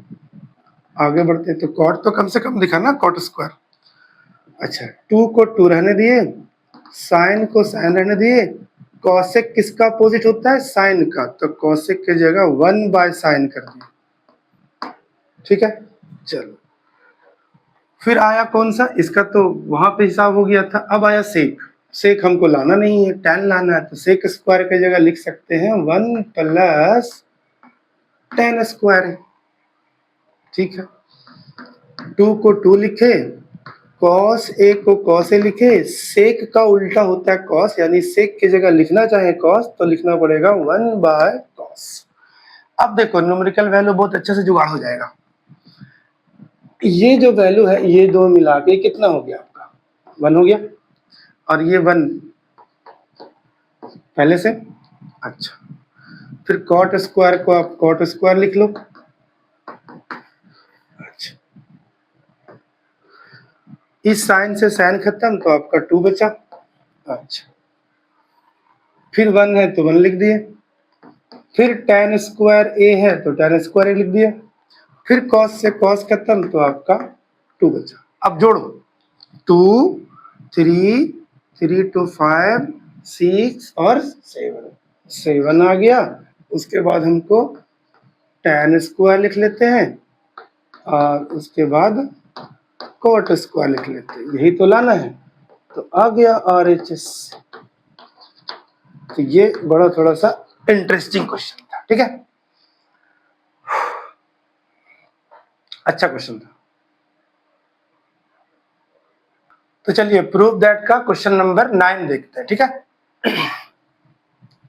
आगे बढ़ते हैं, तो कॉट तो कम से कम दिखा ना, कॉट स्क्वायर। अच्छा, 2 को 2 रहने दिए, साइन को साइन रहने दिए, कॉसेक किसका अपोजिट होता है, साइन का, तो कॉसेक की जगह 1 बाय साइन कर दिए, ठीक है। चलो फिर आया कौन सा, इसका तो वहां पे हिसाब हो गया था। अब आया सेक, सेक हमको लाना नहीं है, tan लाना है, तो सेक स्क्वायर की जगह लिख सकते हैं 1 प्लस tan स्क्वायर, ठीक है। 2 को 2 लिखे, कॉस ए को कॉस ए लिखे, सेक का उल्टा होता है कॉस, यानी सेक की जगह लिखना चाहे कॉस तो लिखना पड़ेगा 1 बाय कॉस। अब देखो न्यूमेरिकल वैल्यू बहुत अच्छे से जुगाड़ हो जाएगा। ये जो वैल्यू है ये दो मिला के कितना हो गया आपका, 1 हो गया, और ये 1 पहले से। अच्छा, फिर कॉट स्क्वायर को आप कॉट स्क्वायर लिख लो। अच्छा, इस साइन से साइन खत्म तो आपका 2 बचा। अच्छा, फिर 1 है तो 1 लिख दिए, फिर tan स्क्वायर ए है तो tan स्क्वायर ए लिख दिया, फिर cos से cos खत्म तो आपका 2 बचा। अब जोड़ो 2 3 3 2 5 6 और 7 आ गया। उसके बाद हमको tan स्क्वायर लिख लेते हैं और उसके बाद कोट स्क्वायर लिख लेते हैं, यही तो लाना है। तो आ गया RHS। तो ये बड़ा थोड़ा सा इंटरेस्टिंग क्वेश्चन था, ठीक है, अच्छा क्वेश्चन था। तो चलिए प्रूव दैट का क्वेश्चन नंबर 9 देखते हैं, ठीक है।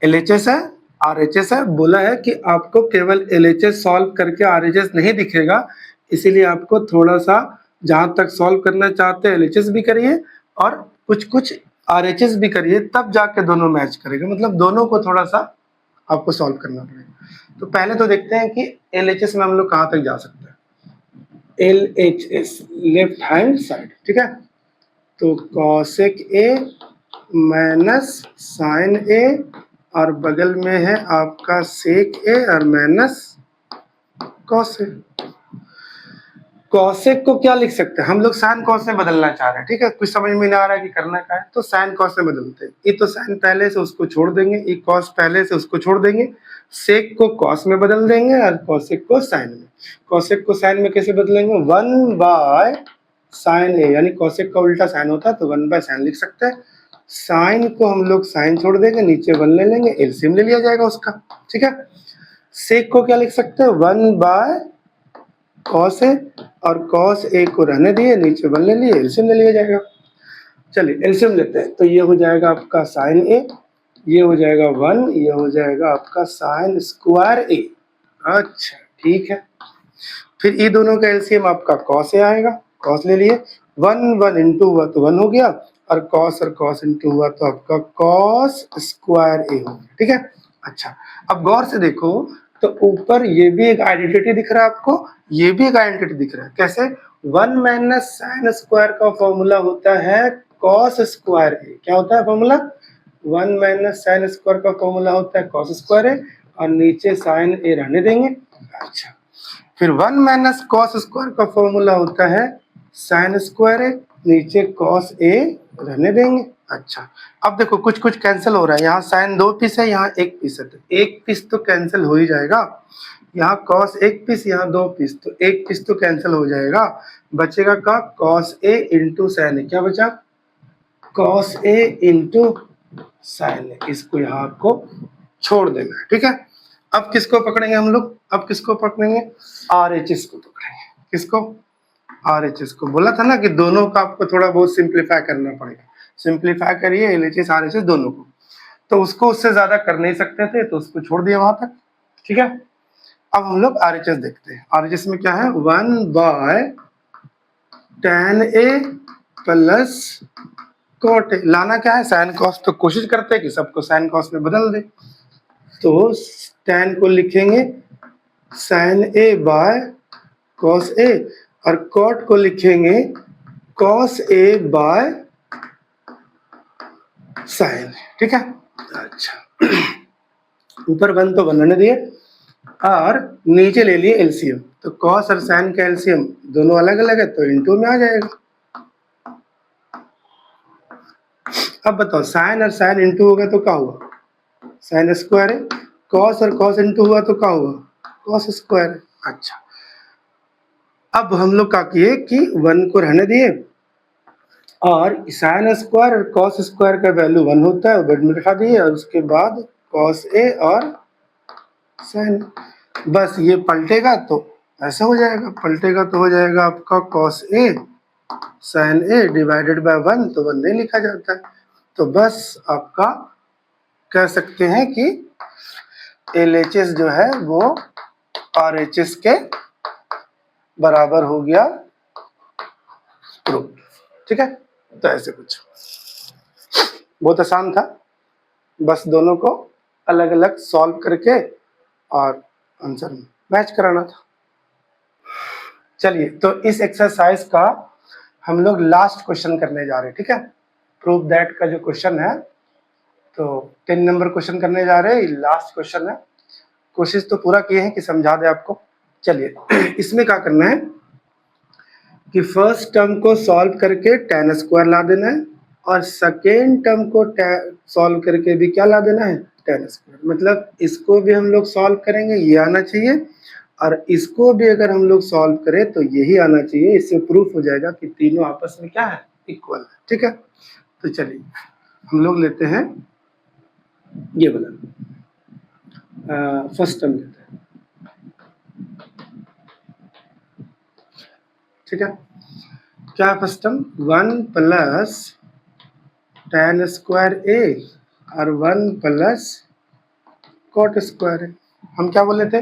LHS है, RHS है, बोला है कि आपको केवल LHS सॉल्व करके RHS नहीं दिखेगा, इसीलिए आपको थोड़ा सा जहां तक सॉल्व करना चाहते हैं LHS भी करिए और कुछ कुछ RHS भी करिए, तब जाके दोनों मैच करेगा, मतलब दोनों को थोड़ा सा आपको सॉल्व करना पड़ेगा। तो पहले तो देखते हैं कि LHS में हम लोग कहाँ तक जा सकते हैं। LHS लेफ्ट हैंड साइड, ठीक है, तो कॉसेक ए माइनस साइन ए और बगल में है आपका सेक ए और माइनस कॉसेक। कॉसेक को क्या लिख सकते हैं हम लोग, साइन कॉस में बदलना चाह रहे हैं, ठीक है, कुछ समझ में नहीं आ रहा है कि करना क्या है, तो साइन कॉस में बदलते हैं। ये तो साइन पहले से उसको छोड़ देंगे, ये कॉस पहले से उसको छोड़ देंगे, सेक को कॉस में बदल देंगे और कॉसेक को साइन में। कॉसेक को साइन में कैसे बदलेंगे, 1 बाय साइन ए, यानी कॉसेक का उल्टा साइन होता है तो 1 बाय साइन लिख सकते हैं। साइन को हम लोग साइन छोड़ देंगे, नीचे 1 ले लेंगे, एलसीएम ले लिया जाएगा उसका, ठीक है। सेक को क्या लिख सकते हैं, 1 बाय कॉस ए, और कॉस ए को रहने दिए, नीचे 1 ले लिए, एलसीएम ले लिया जाएगा। चलिए एलसीएम लेते हैं, तो ये हो जाएगा आपका साइन ए, ये हो जाएगा 1, ये हो जाएगा आपका साइन स्क्वायर ए। अच्छा ठीक है, फिर ये दोनों का एलसीएम आपका कॉस ए आएगा, कॉस ले लिए, 1 1 इंटू हुआ तो 1 हो गया, और कॉस इंटू हुआ तो आपका कॉस स्क्वायर ए हो गया, ठीक है। अच्छा अब गौर से देखो, तो ऊपर ये भी एक आइडेंटिटी दिख रहा है आपको, ये भी एक आइडेंटिटी दिख रहा है, कैसे, 1 माइनस साइन स्क्वायर का फॉर्मूला होता है कॉस स्क्वायर ए। क्या होता है फॉर्मूला, 1 माइनस साइन स्क्वायर का फॉर्मूला होता है कॉस स्क्वायर ए, और नीचे साइन ए रहने देंगे। अच्छा फिर 1 माइनस कॉस स्क्वायर का फॉर्मूला होता है साइन स्क्वायर ए, नीचे कॉस ए रहने देंगे। अच्छा अब देखो कुछ कुछ कैंसिल हो रहा है, यहाँ साइन 2 पीस है, यहाँ 1 पीस है, तो 1 पीस तो कैंसिल हो ही जाएगा, यहाँ कॉस 1 पीस, यहाँ 2 पीस, तो 1 पीस तो कैंसिल हो जाएगा, बचेगा का कॉस ए इंटू साइन ए। क्या बचा, कॉस ए इंटू साइन ए, इसको यहाँ आपको छोड़ देना है, ठीक है। अब किसको पकड़ेंगे हम लोग, अब किसको पकड़ेंगे, RHS को पकड़ेंगे, किसको, RHS को। बोला था ना कि दोनों का आपको थोड़ा बहुत सिंप्लीफाई करना पड़ेगा, सिंप्लीफाई करिए LHS RHS दोनों को, तो उसको उससे ज्यादा कर नहीं सकते थे तो उसको छोड़ दिया वहां तक, ठीक है। अब हम लोग RHS देखते हैं, RHS में क्या है, 1 by tan A plus cot A, लाना क्या है, साइन कॉस, तो कोशिश करते हैं कि सबको साइन कॉस में बदल दे, तो tan को लिखेंगे साइन ए बाय कॉस ए, और कॉट को लिखेंगे कॉस ए बाय साइन, ठीक है। अच्छा ऊपर 1 तो बनने दिए और नीचे ले लिए एलसीएम, तो कॉस और साइन का एलसीएम दोनों अलग अलग है तो इनटू में आ जाएगा। अब बताओ साइन और साइन इनटू हो गया तो क्या हुआ, साइन स्क्वायर है, कॉस और कॉस इनटू हुआ तो क्या हुआ, कॉस स्क्वायर है। अच्छा अब हम लोग क्या किए कि 1 को रहने दिए, और साइन स्क्वायर और कॉस स्क्वायर का वैल्यू 1 होता है, बेड में रखा दिए, और उसके बाद कॉस ए और साइन, बस ये पलटेगा तो ऐसा हो जाएगा, पलटेगा तो हो जाएगा आपका cos A sine A divided by 1, तो 1 नहीं लिखा जाता है, तो बस आपका कह सकते हैं कि LHS जो है वो RHS के बराबर हो गया प्रूफ, ठीक है। तो ऐसे कुछ बहुत आसान था, बस दोनों को अलग अलग सॉल्व करके और आंसर मैच कराना था। चलिए तो इस एक्सरसाइज का हम लोग लास्ट क्वेश्चन करने जा रहे हैं, ठीक है। प्रूफ दैट का जो क्वेश्चन है, तो 10 नंबर क्वेश्चन करने जा रहे हैं, लास्ट क्वेश्चन है, कोशिश तो पूरा किए हैं कि समझा दे आपको। चलिए इसमें क्या करना है कि फर्स्ट टर्म को सॉल्व करके tan स्क्वायर ला देना है, और सेकेंड टर्म को सॉल्व करके भी क्या ला देना है, tan स्क्वायर, मतलब इसको भी हम लोग सॉल्व करेंगे, ये आना चाहिए, और इसको भी अगर हम लोग सॉल्व करें तो यही आना चाहिए, इससे प्रूफ हो जाएगा कि तीनों आपस में क्या है, इक्वल है। ठीक है, तो चलिए हम लोग लेते हैं ये वाला फर्स्ट टर्म लेते हैं। ठीक है, क्या first term 1 plus tan square A और 1 प्लस कॉट स्क्वायर है। हम क्या बोले थे,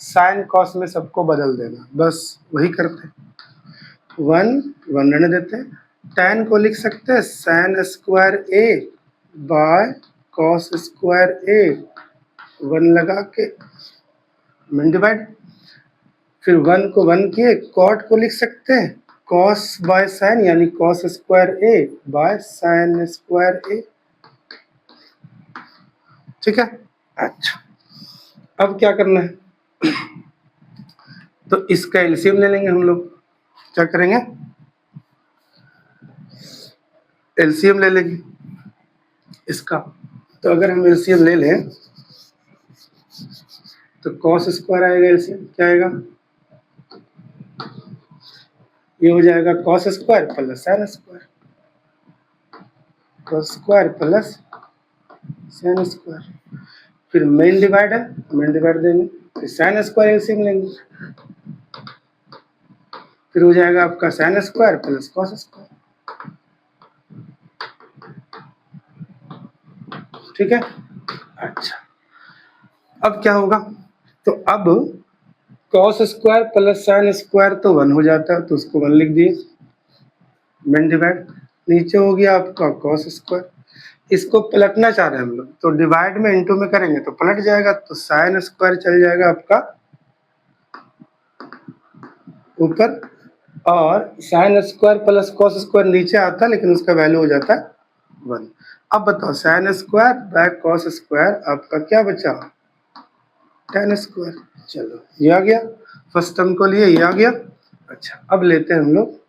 साइन कॉस में सबको बदल देना, बस वही करते हैं। 1 रहने देते हैं, tan को लिख सकते हैं sin square A by cos square A, 1 लगा के min डिवाइड, फिर 1 को 1 किए, कॉट को लिख सकते हैं कॉस बाय साइन यानी cos square A by sine square A. ठीक है, अच्छा अब क्या करना है, तो इसका एलसीएम ले लेंगे हम लोग। क्या करेंगे, एलसीएम ले लेंगे इसका। तो अगर हम एलसीएम ले लें तो कॉस स्क्वायर आएगा, एलसीएम क्या आएगा, ये हो जाएगा cos square plus sine square, cos square plus sine square, फिर मेन डिवाइड है, मेन डिवाइड देंगे, फिर साइन स्क्वायर एलसीएम लेंगे, फिर हो जाएगा आपका sine square plus cos square. ठीक है, अच्छा अब क्या होगा, तो अब cos square plus sine square तो 1 हो जाता है, तो उसको 1 लिख दिए, मेन डिवाइड, नीचे हो गया आपका कॉस स्क्वायर। इसको पलटना चाह रहे हैं हम लोग, तो डिवाइड में इनटू में करेंगे तो पलट जाएगा, तो साइन स्क्वायर चल जाएगा आपका ऊपर, और sine square plus cos square नीचे आता है, लेकिन उसका वैल्यू हो जाता है 1। अब बताओ sine square by cos square आपका क्या बचा, tan स्क्वायर। चलो ये आ गया, फर्स्ट टर्म को लिए ये आ गया। अच्छा अब लेते हैं हम लोग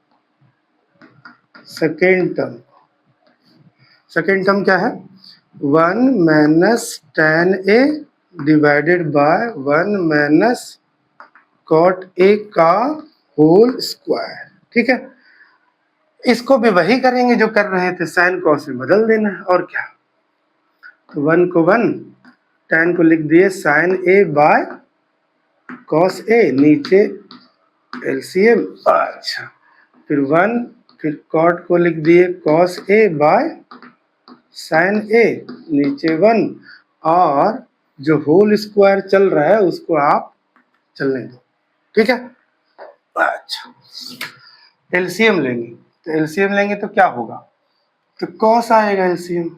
सेकेंड टर्म। सेकेंड टर्म क्या है, 1 minus tan A divided by 1 minus cot A का होल स्क्वायर। ठीक है, इसको भी वही करेंगे जो कर रहे थे, साइन कॉस में बदल देना है और क्या। तो 1 को 1, tan को लिख दिए साइन ए बाय कॉस ए, नीचे एलसीएम, अच्छा फिर 1, फिर कॉट को लिख दिए कॉस ए बाय साइन ए, नीचे 1, और जो होल स्क्वायर चल रहा है उसको आप चलने दो। ठीक है, अच्छा एलसीएम लेंगे, तो एलसीएम लेंगे तो क्या होगा, तो कॉस आएगा एलसीएम,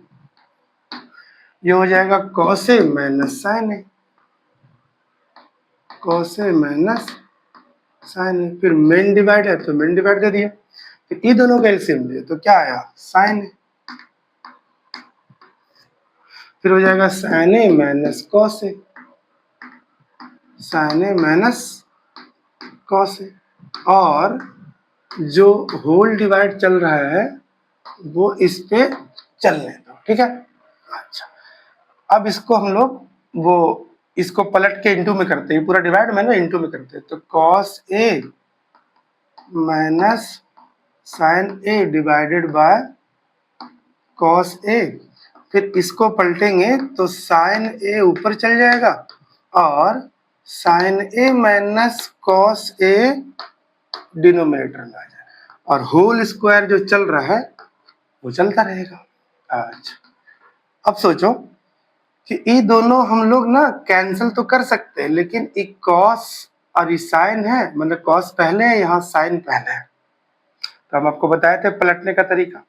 ये हो जाएगा cos A minus sine A, cos A minus sine ए, फिर मेन डिवाइड है तो मेन डिवाइड दे दिया, फिर ये दोनों का एलसीएम दिया तो क्या आया साइन ए, फिर हो जाएगा sign A minus cos A, sine A minus cos A, और जो होल डिवाइड चल रहा है वो इस पे चलने दो। ठीक है, अच्छा अब इसको हम लोग वो इसको पलट के इंटू में करते हैं, पूरा डिवाइड में ना इंटू में करते हैं, तो cos A minus sine A divided by cos A, फिर इसको पलटेंगे तो साइन ए ऊपर चल जाएगा और sign A minus cos A denominator में आ जाएगा, और होल स्क्वायर जो चल रहा है वो चलता रहेगा। अच्छा अब सोचो कि ये दोनों हम लोग ना कैंसिल तो कर सकते हैं, लेकिन एक कॉस और ये साइन है, मतलब कॉस पहले है, यहाँ साइन पहले है, तो हम आपको बताए थे पलटने का तरीका,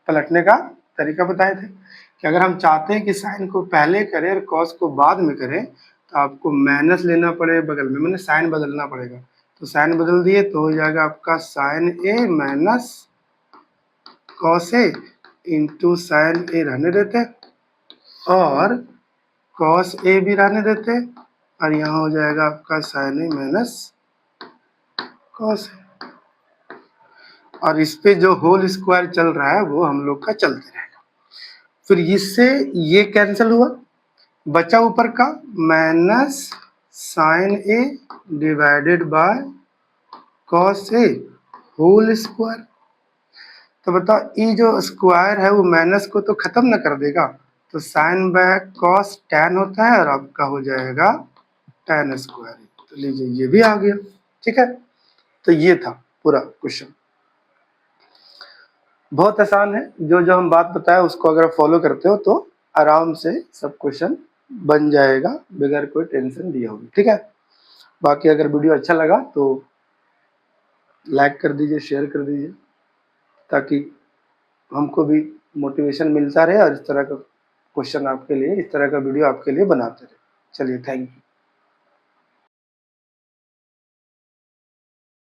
पलटने का तरीका बताए थे कि अगर हम चाहते हैं कि साइन को पहले करें और कॉस को बाद में करें तो आपको माइनस लेना पड़े बगल में, मैंने साइन बदलना पड़ेगा, तो साइन बदल दिए तो हो जाएगा आपका sign A minus cos A into sine ए रहने देते और कॉस ए भी रहने देते, और यहाँ हो जाएगा आपका sign A minus cos A, और इस पे जो होल स्क्वायर चल रहा है वो हम लोग का चलते रहेगा। फिर इससे ये कैंसिल हुआ, बचा ऊपर का minus sine A divided by cos A whole square. तो बताओ ये जो स्क्वायर है वो माइनस को तो खत्म ना कर देगा, तो साइन बाय कॉस टैन होता है और आपका हो जाएगा टैन स्क्वायर। तो लीजिए ये भी आ गया। ठीक है, तो ये था पूरा क्वेश्चन। बहुत आसान है, जो जो हम बात बताए उसको अगर फॉलो करते हो तो आराम से सब क्वेश्चन बन जाएगा बगैर कोई टेंशन लिए होगी। ठीक है, बाकी अगर वीडियो अच्छा लगा तो लाइक कर दीजिए, शेयर कर दीजिए, ताकि हमको भी मोटिवेशन मिलता रहे और इस तरह का क्वेश्चन आपके लिए, इस तरह का वीडियो आपके लिए बनाते रहे। चलिए, थैंक यू।